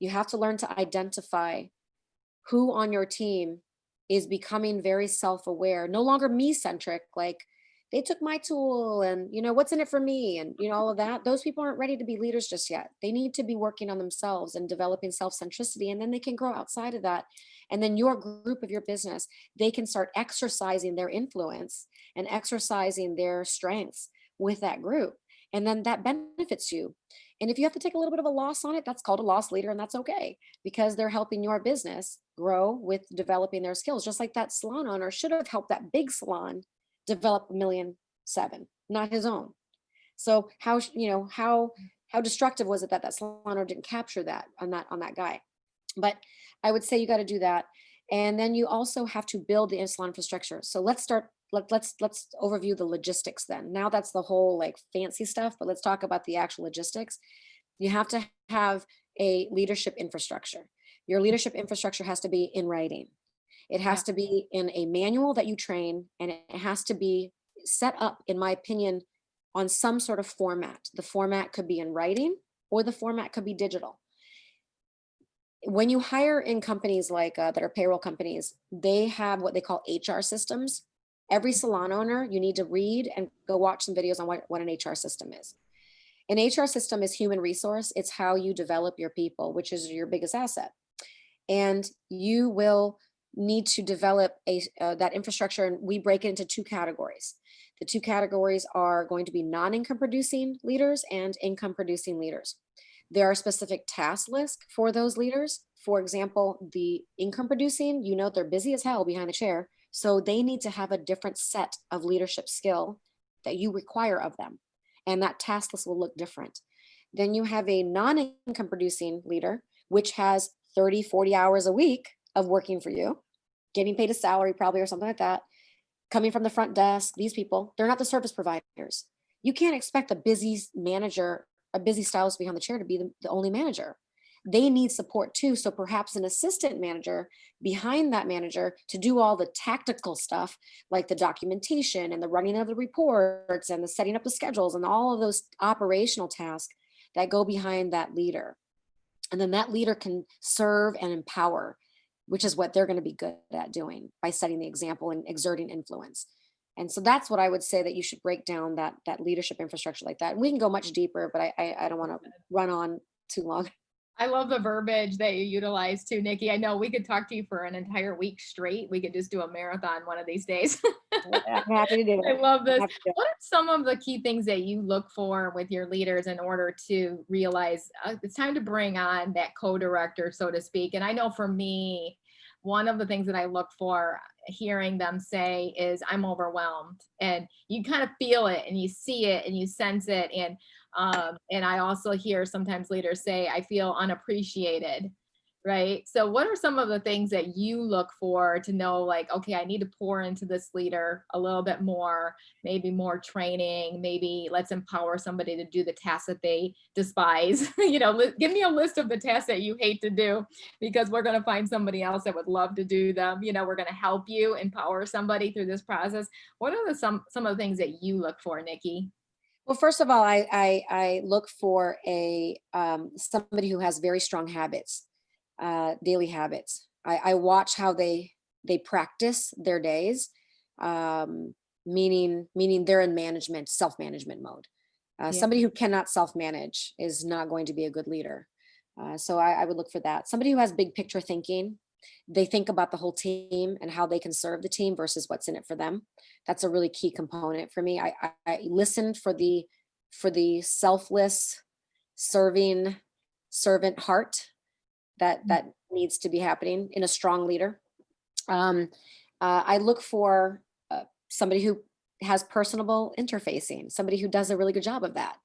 [SPEAKER 2] You have to learn to identify who on your team is becoming very self-aware, no longer me-centric, like they took my tool and what's in it for me, and all of that. Those people aren't ready to be leaders just yet. They need to be working on themselves and developing self-centricity, and then they can grow outside of that. And then your group of your business, they can start exercising their influence and exercising their strengths with that group, and then that benefits you. And if you have to take a little bit of a loss on it, that's called a loss leader, and that's okay, because they're helping your business grow with developing their skills. Just like that salon owner should have helped that big salon develop $1.7 million, not his own. So how destructive was it that salon owner didn't capture that on that guy? But I would say you got to do that. And then you also have to build the salon infrastructure. So let's overview the logistics then. Now that's the whole like fancy stuff, but let's talk about the actual logistics. You have to have a leadership infrastructure. Your leadership infrastructure has to be in writing. It has to be in a manual that you train, and it has to be set up, in my opinion, on some sort of format. The format could be in writing, or the format could be digital. When you hire in companies like that are payroll companies, they have what they call HR systems. Every salon owner, you need to read and go watch some videos on what an HR system is. An HR system is human resource. It's how you develop your people, which is your biggest asset. And you will need to develop that infrastructure, and we break it into 2 categories. The 2 categories are going to be non-income producing leaders and income producing leaders. There are specific task lists for those leaders. For example, the income producing, they're busy as hell behind the chair, so they need to have a different set of leadership skill that you require of them, and that task list will look different. Then you have a non-income producing leader, which has 30, 40 hours a week of working for you, getting paid a salary probably or something like that, coming from the front desk. These people, they're not the service providers. You can't expect a busy manager, a busy stylist behind the chair to be the only manager. they need support too. So perhaps an assistant manager behind that manager to do all the tactical stuff, like the documentation and the running of the reports and the setting up the schedules and all of those operational tasks that go behind that leader. And then that leader can serve and empower, which is what they're going to be good at doing by setting the example and exerting influence. And so that's what I would say, that you should break down that leadership infrastructure like that. And we can go much deeper, but I don't want to run on too long.
[SPEAKER 3] I love the verbiage that you utilize too, Nikki. I know we could talk to you for an entire week straight. We could just do a marathon one of these days.
[SPEAKER 2] I'm happy to do
[SPEAKER 3] I
[SPEAKER 2] it.
[SPEAKER 3] love this. What are some of the key things that you look for with your leaders in order to realize it's time to bring on that co-director, so to speak? And I know for me, one of the things that I look for hearing them say is, I'm overwhelmed. And you kind of feel it and you see it and you sense it. And I also hear sometimes leaders say, I feel unappreciated, right? So what are some of the things that you look for to know, like, okay, I need to pour into this leader a little bit more, maybe more training, maybe let's empower somebody to do the tasks that they despise. Give me a list of the tasks that you hate to do, because we're going to find somebody else that would love to do them. We're going to help you empower somebody through this process. What are some of the things that you look for, Nikki?
[SPEAKER 2] Well, first of all, I look for somebody who has very strong habits, daily habits. I watch how they practice their days, meaning they're in management, self-management mode. Somebody who cannot self-manage is not going to be a good leader. So I would look for that. Somebody who has big picture thinking. They think about the whole team and how they can serve the team versus what's in it for them. That's a really key component for me. I listen for the selfless, serving servant heart that needs to be happening in a strong leader. I look for somebody who has personable interfacing, somebody who does a really good job of that.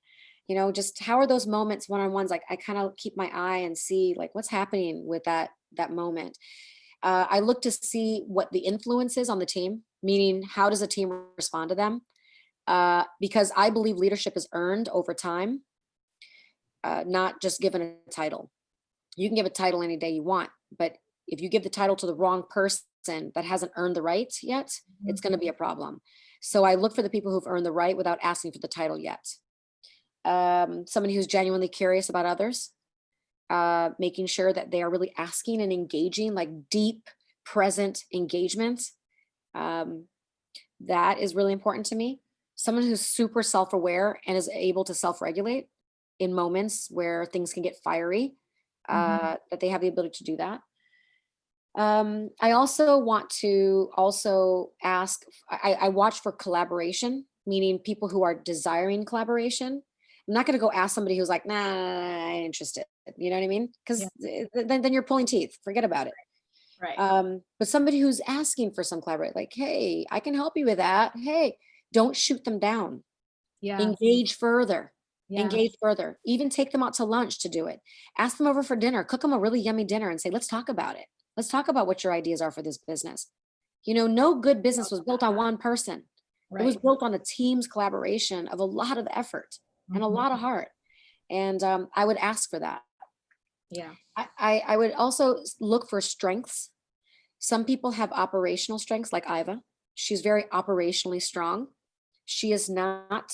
[SPEAKER 2] Just how are those moments one-on-ones? Like, I kind of keep my eye and see like what's happening with that moment. I look to see what the influence is on the team, meaning how does a team respond to them? Because I believe leadership is earned over time, not just given a title. You can give a title any day you want, but if you give the title to the wrong person that hasn't earned the right yet, it's going to be a problem. So I look for the people who've earned the right without asking for the title yet. Somebody who's genuinely curious about others, making sure that they are really asking and engaging, like deep, present engagement. That is really important to me. Someone who's super self-aware and is able to self-regulate in moments where things can get fiery, that they have the ability to do that. I also want to ask, I watch for collaboration, meaning people who are desiring collaboration. I'm not going to go ask somebody who's like, nah, I ain't interested. You know what I mean? Because then you're pulling teeth. Forget about it.
[SPEAKER 3] Right.
[SPEAKER 2] But somebody who's asking for some collaboration, like, hey, I can help you with that. Hey, don't shoot them down.
[SPEAKER 3] Yeah.
[SPEAKER 2] Engage further.
[SPEAKER 3] Yeah.
[SPEAKER 2] Engage further. Even take them out to lunch to do it. Ask them over for dinner. Cook them a really yummy dinner and say, let's talk about it. Let's talk about what your ideas are for this business. No good business was built on one person. Right. It was built on a team's collaboration of a lot of effort and a lot of heart. And I would ask for that.
[SPEAKER 3] Yeah.
[SPEAKER 2] I would also look for strengths. Some people have operational strengths, like Iva. She's very operationally strong. She is not,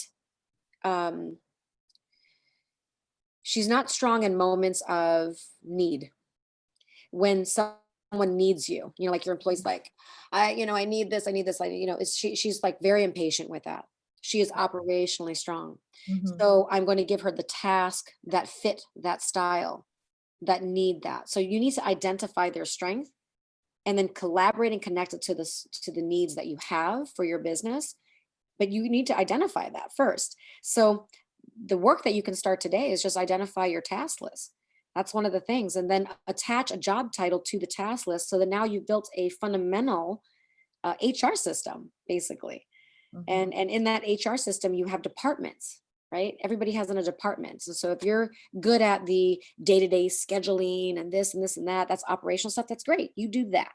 [SPEAKER 2] she's not strong in moments of need. When someone needs you, like your employee's like, I need this, she's like very impatient with that. She is operationally strong. So I'm going to give her the task that fit that style, that need that. So you need to identify their strength and then collaborate and connect it to the needs that you have for your business. But you need to identify that first. So the work that you can start today is just identify your task list. That's one of the things. And then attach a job title to the task list so that now you've built a fundamental HR system, basically. And in that HR system, you have departments, right? Everybody has in a department. So if you're good at the day-to-day scheduling and this and this and that, that's operational stuff. That's great. You do that.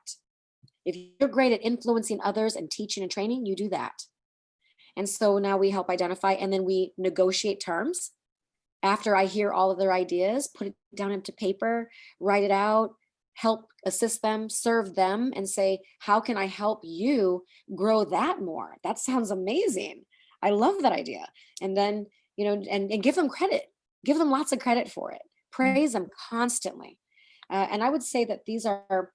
[SPEAKER 2] If you're great at influencing others and teaching and training, you do that. And so now we help identify, and then we negotiate terms after I hear all of their ideas, put it down into paper, write it out, help assist them, serve them, and say, how can I help you grow that more? That sounds amazing. I love that idea. And then, and give them credit, give them lots of credit for it, praise them constantly. And I would say that these are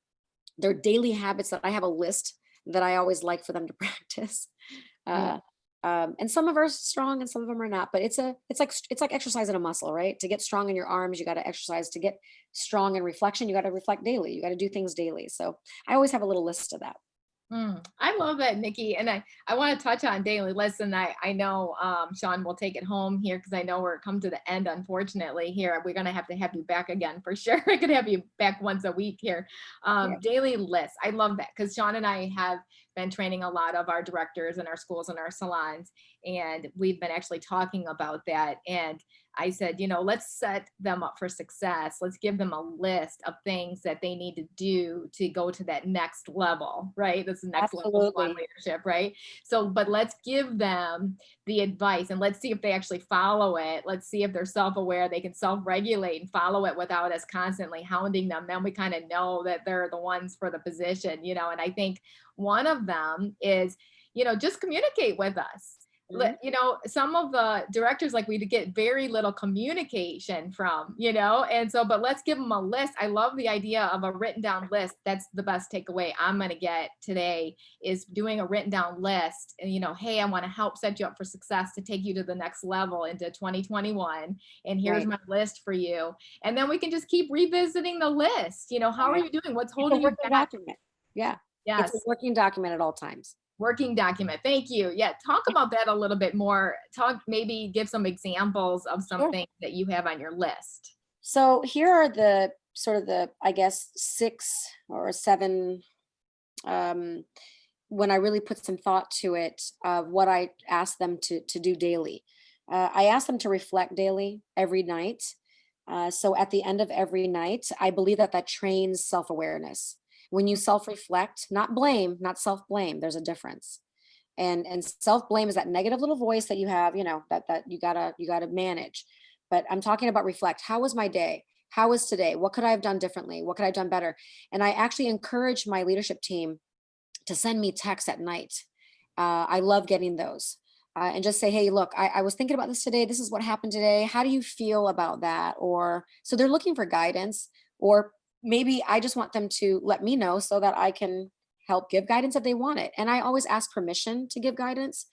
[SPEAKER 2] their daily habits that I have a list that I always like for them to practice. And some of them are strong and some of them are not, but it's like exercising a muscle, right? To get strong in your arms, you got to exercise. To get strong in reflection, you got to reflect daily. You got to do things daily. So I always have a little list of that.
[SPEAKER 3] I love that, Nikki. And I want to touch on daily lists. And I know Sean will take it home here because I know we're come to the end, unfortunately, here. We're going to have you back again for sure. I could have you back once a week here. Daily lists. I love that because Sean and I have been training a lot of our directors in our schools and our salons. And we've been actually talking about that. And I said, let's set them up for success. Let's give them a list of things that they need to do to go to that next level, right? That's the next level of leadership, right? So, but let's give them the advice and let's see if they actually follow it. Let's see if they're self-aware, they can self-regulate and follow it without us constantly hounding them. Then we kind of know that they're the ones for the position, and I think one of them is, just communicate with us. Some of the directors, like, we get very little communication from, and so, but let's give them a list. I love the idea of a written down list. That's the best takeaway I'm going to get today, is doing a written down list. And, hey, I want to help set you up for success to take you to the next level into 2021. And here's my list for you. And then we can just keep revisiting the list. How are you doing? What's holding you back?
[SPEAKER 2] Yeah.
[SPEAKER 3] Yes.
[SPEAKER 2] It's a working document at all times.
[SPEAKER 3] Working document. Thank you. Yeah. Talk about that a little bit more. Maybe give some examples of something that you have on your list.
[SPEAKER 2] So here are the sort of the, I guess, 6 or 7, when I really put some thought to it, of what I ask them to do daily. I ask them to reflect daily every night. So at the end of every night, I believe that trains self-awareness. When you self-reflect, not blame, not self-blame, there's a difference. And self-blame is that negative little voice that you have, that you gotta manage. But I'm talking about reflect. How was my day? How was today? What could I have done differently? What could I have done better? And I actually encourage my leadership team to send me texts at night. I love getting those. And just say, hey, look, I was thinking about this today. This is what happened today. How do you feel about that? Or so they're looking for guidance, or maybe I just want them to let me know so that I can help give guidance if they want it. And I always ask permission to give guidance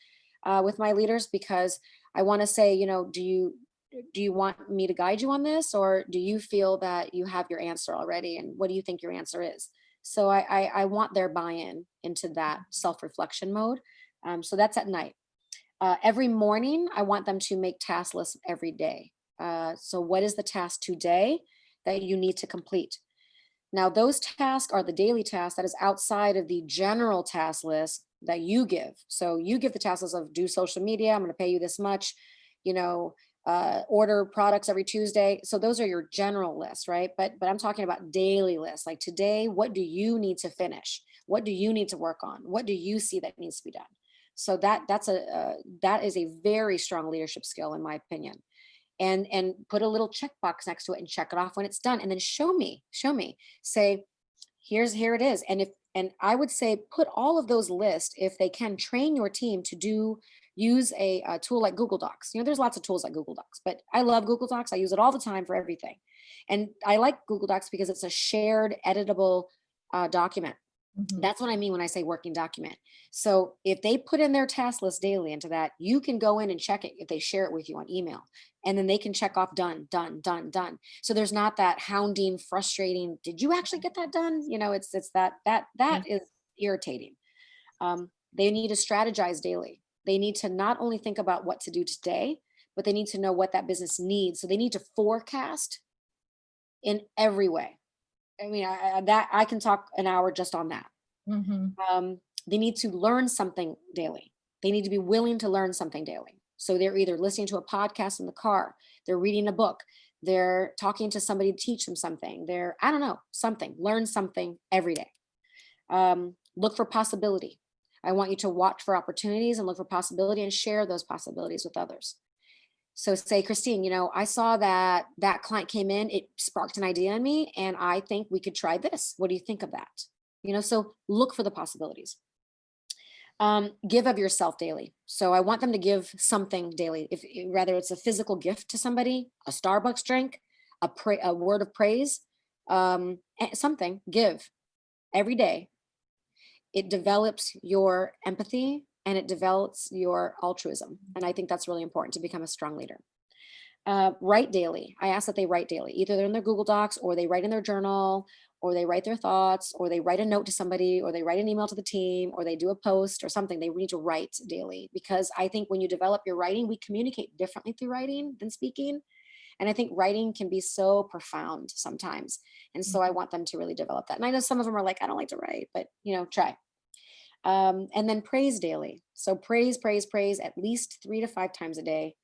[SPEAKER 2] with my leaders, because I want to say, do you want me to guide you on this, or do you feel that you have your answer already? And what do you think your answer is? So I want their buy-in into that self-reflection mode. So that's at night. Every morning, I want them to make task lists every day. So what is the task today that you need to complete? Now, those tasks are the daily tasks that is outside of the general task list that you give. So you give the task list of do social media, I'm going to pay you this much, order products every Tuesday. So those are your general lists, right? But I'm talking about daily lists. Like today, what do you need to finish? What do you need to work on? What do you see that needs to be done? So that is a very strong leadership skill, in my opinion. And put a little checkbox next to it and check it off when it's done. And then show me, say, here it is. And I would say, put all of those lists, if they can, train your team to use a tool like Google Docs. There's lots of tools like Google Docs, but I love Google Docs. I use it all the time for everything. And I like Google Docs because it's a shared editable document. That's what I mean when I say working document. So if they put in their task list daily into that, you can go in and check it if they share it with you on email, and then they can check off done, done, done, done. So there's not that hounding, frustrating, did you actually get that done? It's that is irritating. They need to strategize daily. They need to not only think about what to do today, but they need to know what that business needs. So they need to forecast in every way. I mean, I can talk an hour just on that. They need to learn something daily. They need to be willing to learn something daily. So they're either listening to a podcast in the car, they're reading a book, they're talking to somebody to teach them something. I don't know, learn something every day. Look for possibility. I want you to watch for opportunities and look for possibility and share those possibilities with others. So say, Christine, I saw that client came in, it sparked an idea in me, and I think we could try this. What do you think of that? So look for the possibilities. Give of yourself daily. So I want them to give something daily. If whether it's a physical gift to somebody, a Starbucks drink, a word of praise, something, give every day. It develops your empathy and it develops your altruism. And I think that's really important to become a strong leader. Write daily. I ask that they write daily. Either they're in their Google Docs, or they write in their journal, or they write their thoughts, or they write a note to somebody, or they write an email to the team, or they do a post or something. They need to write daily, because I think when you develop your writing, we communicate differently through writing than speaking. And I think writing can be so profound sometimes. And so I want them to really develop that. And I know some of them are like, I don't like to write, but try. And then praise daily. So praise at least 3 to 5 times a day,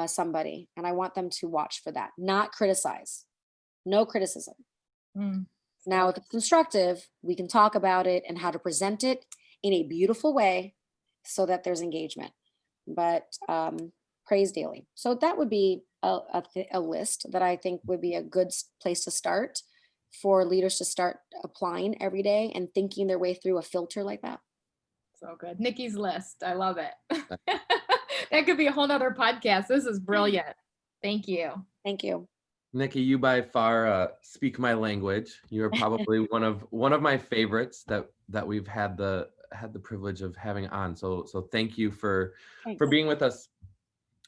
[SPEAKER 2] somebody. And I want them to watch for that, not criticize. No criticism. Now, if it's constructive, we can talk about it and how to present it in a beautiful way so that there's engagement. But praise daily. So that would be a list that I think would be a good place to start for leaders to start applying every day and thinking their way through a filter like that.
[SPEAKER 3] So good. Nikki's list. I love it. That could be a whole nother podcast. This is brilliant. Thank you.
[SPEAKER 2] Thank you.
[SPEAKER 1] Nikki, you by far speak my language. You are probably one of my favorites that we've had the privilege of having on. So thank you for being with us.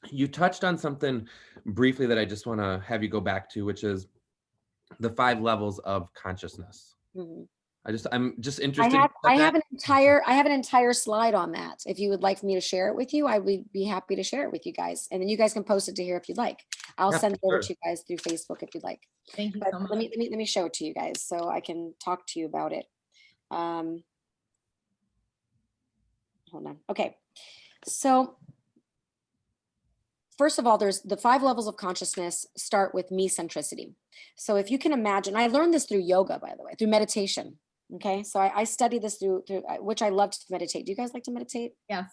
[SPEAKER 1] You touched on something briefly that I just want to have you go back to, which is the 5 levels of consciousness.
[SPEAKER 2] Mm-hmm.
[SPEAKER 1] I'm just interested.
[SPEAKER 2] I have an entire slide on that. If you would like for me to share it with you, I would be happy to share it with you guys. And then you guys can post it to here if you'd like. I'll send it over to you guys through Facebook if you'd like.
[SPEAKER 3] Thank you so much.
[SPEAKER 2] Let me show it to you guys so I can talk to you about it. Hold on. Okay. So first of all, there's the 5 levels of consciousness start with me centricity. So if you can imagine, I learned this through yoga, by the way, through meditation. Okay. So I study this through which I love to meditate. Do you guys like to meditate?
[SPEAKER 3] Yes.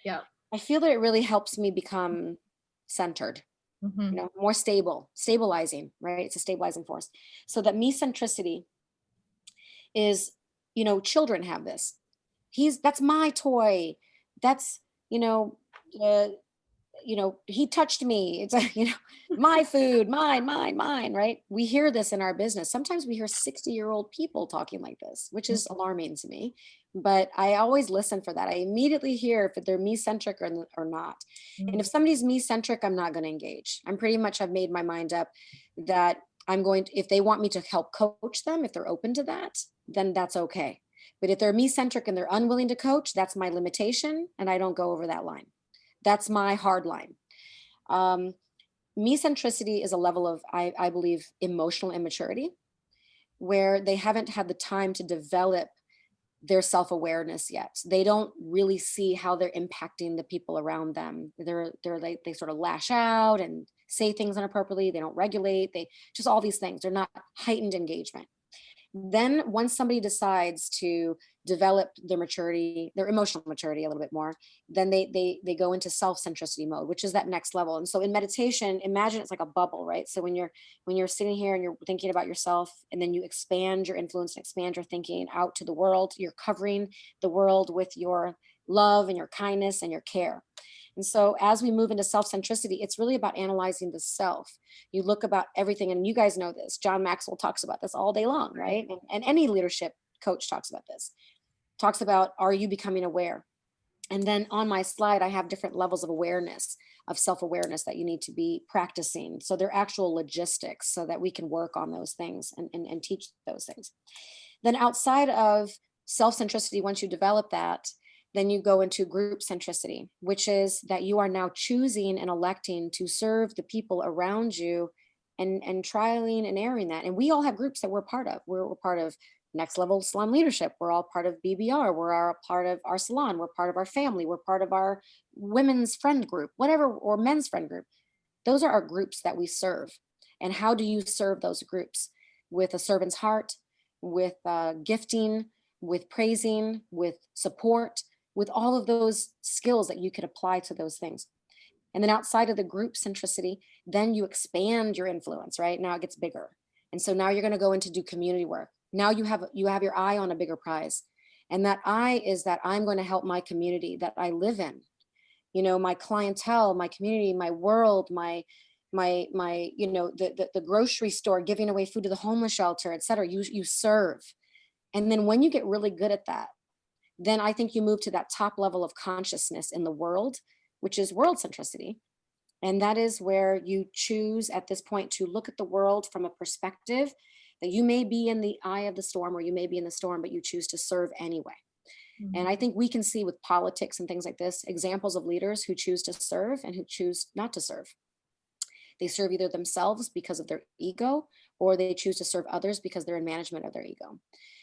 [SPEAKER 3] Yeah.
[SPEAKER 2] I feel that it really helps me become centered, more stabilizing, right? It's a stabilizing force. So that me centricity is, children have this. That's my toy. That's, he touched me. It's my food, mine, right? We hear this in our business. Sometimes we hear 60-year-old people talking like this, which is alarming to me, but I always listen for that. I immediately hear if they're me-centric or not. And if somebody's me-centric, I'm not going to engage. I've made my mind up that if they want me to help coach them, if they're open to that, then that's okay. But if they're me-centric and they're unwilling to coach, that's my limitation. And I don't go over that line. That's my hard line. Me-centricity is a level of, I believe, emotional immaturity, where they haven't had the time to develop their self-awareness yet. They don't really see how they're impacting the people around them. They sort of lash out and say things inappropriately. They don't regulate. They just all these things. They're not heightened engagement. Then once somebody decides to develop their maturity, their emotional maturity a little bit more, then they go into self-centricity mode, which is that next level. And so in meditation, imagine it's like a bubble, right? So when you're sitting here and you're thinking about yourself, and then you expand your influence and expand your thinking out to the world, you're covering the world with your love and your kindness and your care. And so as we move into self-centricity, it's really about analyzing the self. You look about everything, and you guys know this. John Maxwell talks about this all day long, right? And any leadership coach talks about this. Talks about, are you becoming aware? And then on my slide, I have different levels of awareness, of self-awareness that you need to be practicing. So they're actual logistics so that we can work on those things and teach those things. Then outside of self-centricity, once you develop that, then you go into group centricity, which is that you are now choosing and electing to serve the people around you and trialing and erroring that. And we all have groups that we're part of. We're part of Next Level Salon Leadership. We're all part of BBR. We're a part of our salon. We're part of our family. We're part of our women's friend group, whatever, or men's friend group. Those are our groups that we serve. And how do you serve those groups? With a servant's heart, with gifting, with praising, with support, with all of those skills that you could apply to those things. And then outside of the group centricity, then you expand your influence, right? Now it gets bigger. And so now you're going to go into do community work. Now you have your eye on a bigger prize. And that eye is that I'm going to help my community that I live in, you know, my clientele, my community, my world, my, you know, the grocery store, giving away food to the homeless shelter, et cetera. You serve. And then when you get really good at that, then I think you move to that top level of consciousness in the world, which is world centricity. And that is where you choose at this point to look at the world from a perspective that you may be in the eye of the storm, or you may be in the storm, but you choose to serve anyway. Mm-hmm. And I think we can see with politics and things like this, examples of leaders who choose to serve and who choose not to serve. They serve either themselves because of their ego, or they choose to serve others because they're in management of their ego.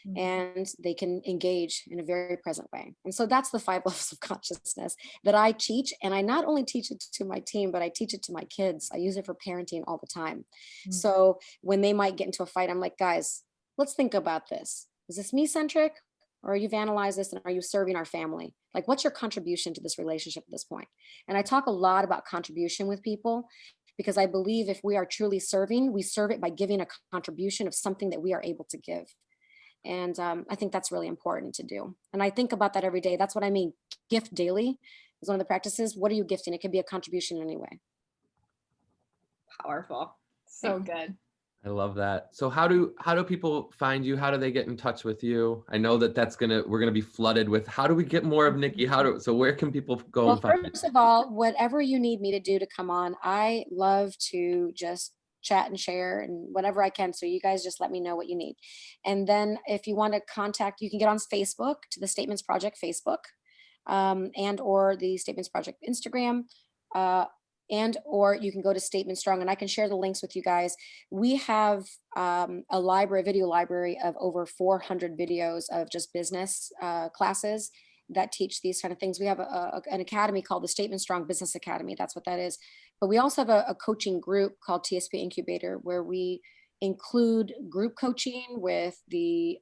[SPEAKER 2] Mm-hmm. And they can engage in a very present way. And so that's the 5 levels of consciousness that I teach. And I not only teach it to my team, but I teach it to my kids. I use it for parenting all the time. Mm-hmm. So when they might get into a fight, I'm like, guys, let's think about this. Is this me-centric? Or you've analyzed this, and are you serving our family? Like, what's your contribution to this relationship at this point? And I talk a lot about contribution with people, because I believe if we are truly serving, we serve it by giving a contribution of something that we are able to give. And I think that's really important to do. And I think about that every day. That's what I mean. Gift daily is one of the practices. What are you gifting? It could be a contribution anyway.
[SPEAKER 3] Powerful. So good.
[SPEAKER 1] I love that. So how do people find you? How do they get in touch with you? I know that we're gonna be flooded with, how do we get more of Nikki? So where can people go and find you?
[SPEAKER 2] First of all, whatever you need me to do to come on, I love to just chat and share and whatever I can. So you guys just let me know what you need. And then if you want to contact, you can get on Facebook to the Statements Project Facebook, and or the Statements Project Instagram, and or you can go to Statement Strong, and I can share the links with you guys. We have a video library of over 400 videos of just business classes that teach these kind of things. We have an academy called the Statement Strong Business Academy. That's what that is. But we also have a coaching group called TSP Incubator, where we include group coaching with the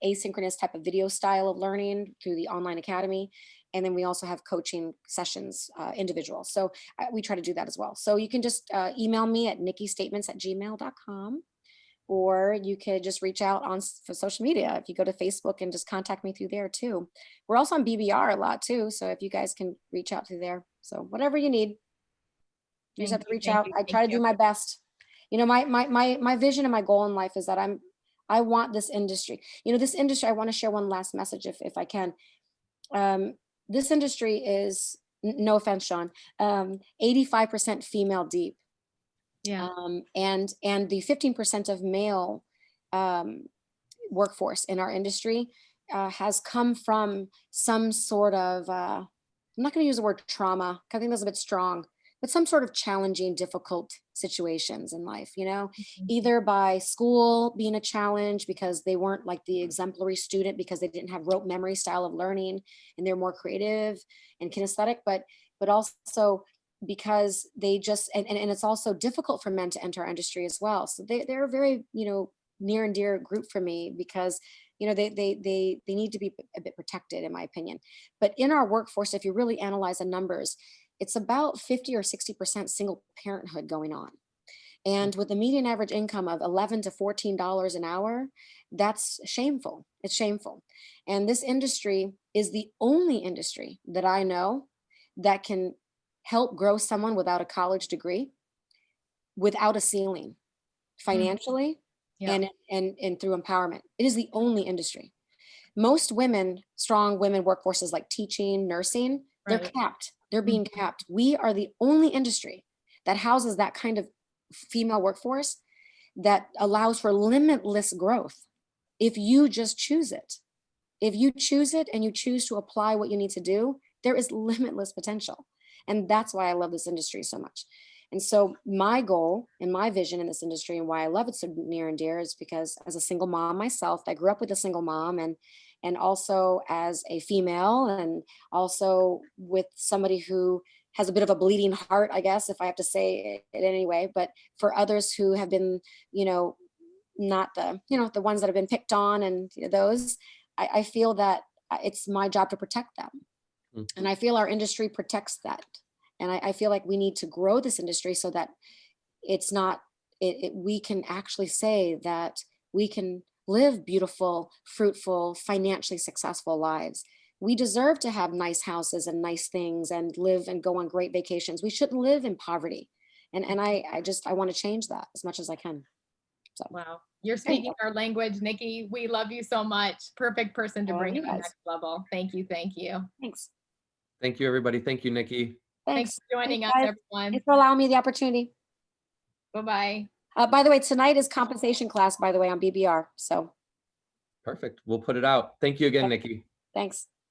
[SPEAKER 2] asynchronous type of video style of learning through the online academy. And then we also have coaching sessions, individual. So we try to do that as well. So you can just email me at nikkistatements@gmail.com, or you could just reach out for social media. If you go to Facebook and just contact me through there too. We're also on BBR a lot too. So if you guys can reach out through there. So whatever you need, you just have to reach out. I try to do my best. You know, my vision and my goal in life is that I want this industry, this industry, I want to share one last message if I can. This industry is, no offense, Sean, 85% female deep.
[SPEAKER 3] Yeah.
[SPEAKER 2] And the 15% of male workforce in our industry has come from some sort of, I'm not going to use the word trauma, I think that's a bit strong, but some sort of challenging, difficult situations in life, either by school being a challenge because they weren't like the exemplary student because they didn't have rote memory style of learning and they're more creative and kinesthetic, but also because they just, and it's also difficult for men to enter our industry as well. So they're a very, near and dear group for me because, they need to be a bit protected in my opinion. But in our workforce, if you really analyze the numbers, it's about 50 or 60% single parenthood going on. And with a median average income of $11 to $14 an hour, that's shameful. It's shameful. And this industry is the only industry that I know that can help grow someone without a college degree, without a ceiling, financially, and through empowerment. It is the only industry. Most women, strong women workforces like teaching, nursing, they're capped. They're being capped. We are the only industry that houses that kind of female workforce that allows for limitless growth. If you just choose it, if you choose it and you choose to apply what you need to do, there is limitless potential. And that's why I love this industry so much. And so my goal and my vision in this industry and why I love it so near and dear is because as a single mom myself, I grew up with a single mom and also as a female and also with somebody who has a bit of a bleeding heart, I guess, if I have to say it anyway, but for others who have been, not the ones that have been picked on and those, I feel that it's my job to protect them. And I feel our industry protects that. And I feel like we need to grow this industry so that it's not, we can actually say that we can live beautiful, fruitful, financially successful lives. We deserve to have nice houses and nice things and live and go on great vacations. We shouldn't live in poverty. And I want to change that as much as I can. So.
[SPEAKER 3] Wow. You're speaking our language, Nikki. We love you so much. Perfect person to bring to the next level. Thank you. Thank you.
[SPEAKER 2] Thanks.
[SPEAKER 1] Thank you, everybody. Thank you, Nikki.
[SPEAKER 3] Thanks for joining us, everyone.
[SPEAKER 2] Thanks for allowing me the opportunity.
[SPEAKER 3] Bye-bye.
[SPEAKER 2] By the way, tonight is compensation class, by the way, on BBR. So.
[SPEAKER 1] Perfect. We'll put it out. Thank you again, Nikki.
[SPEAKER 2] Thanks.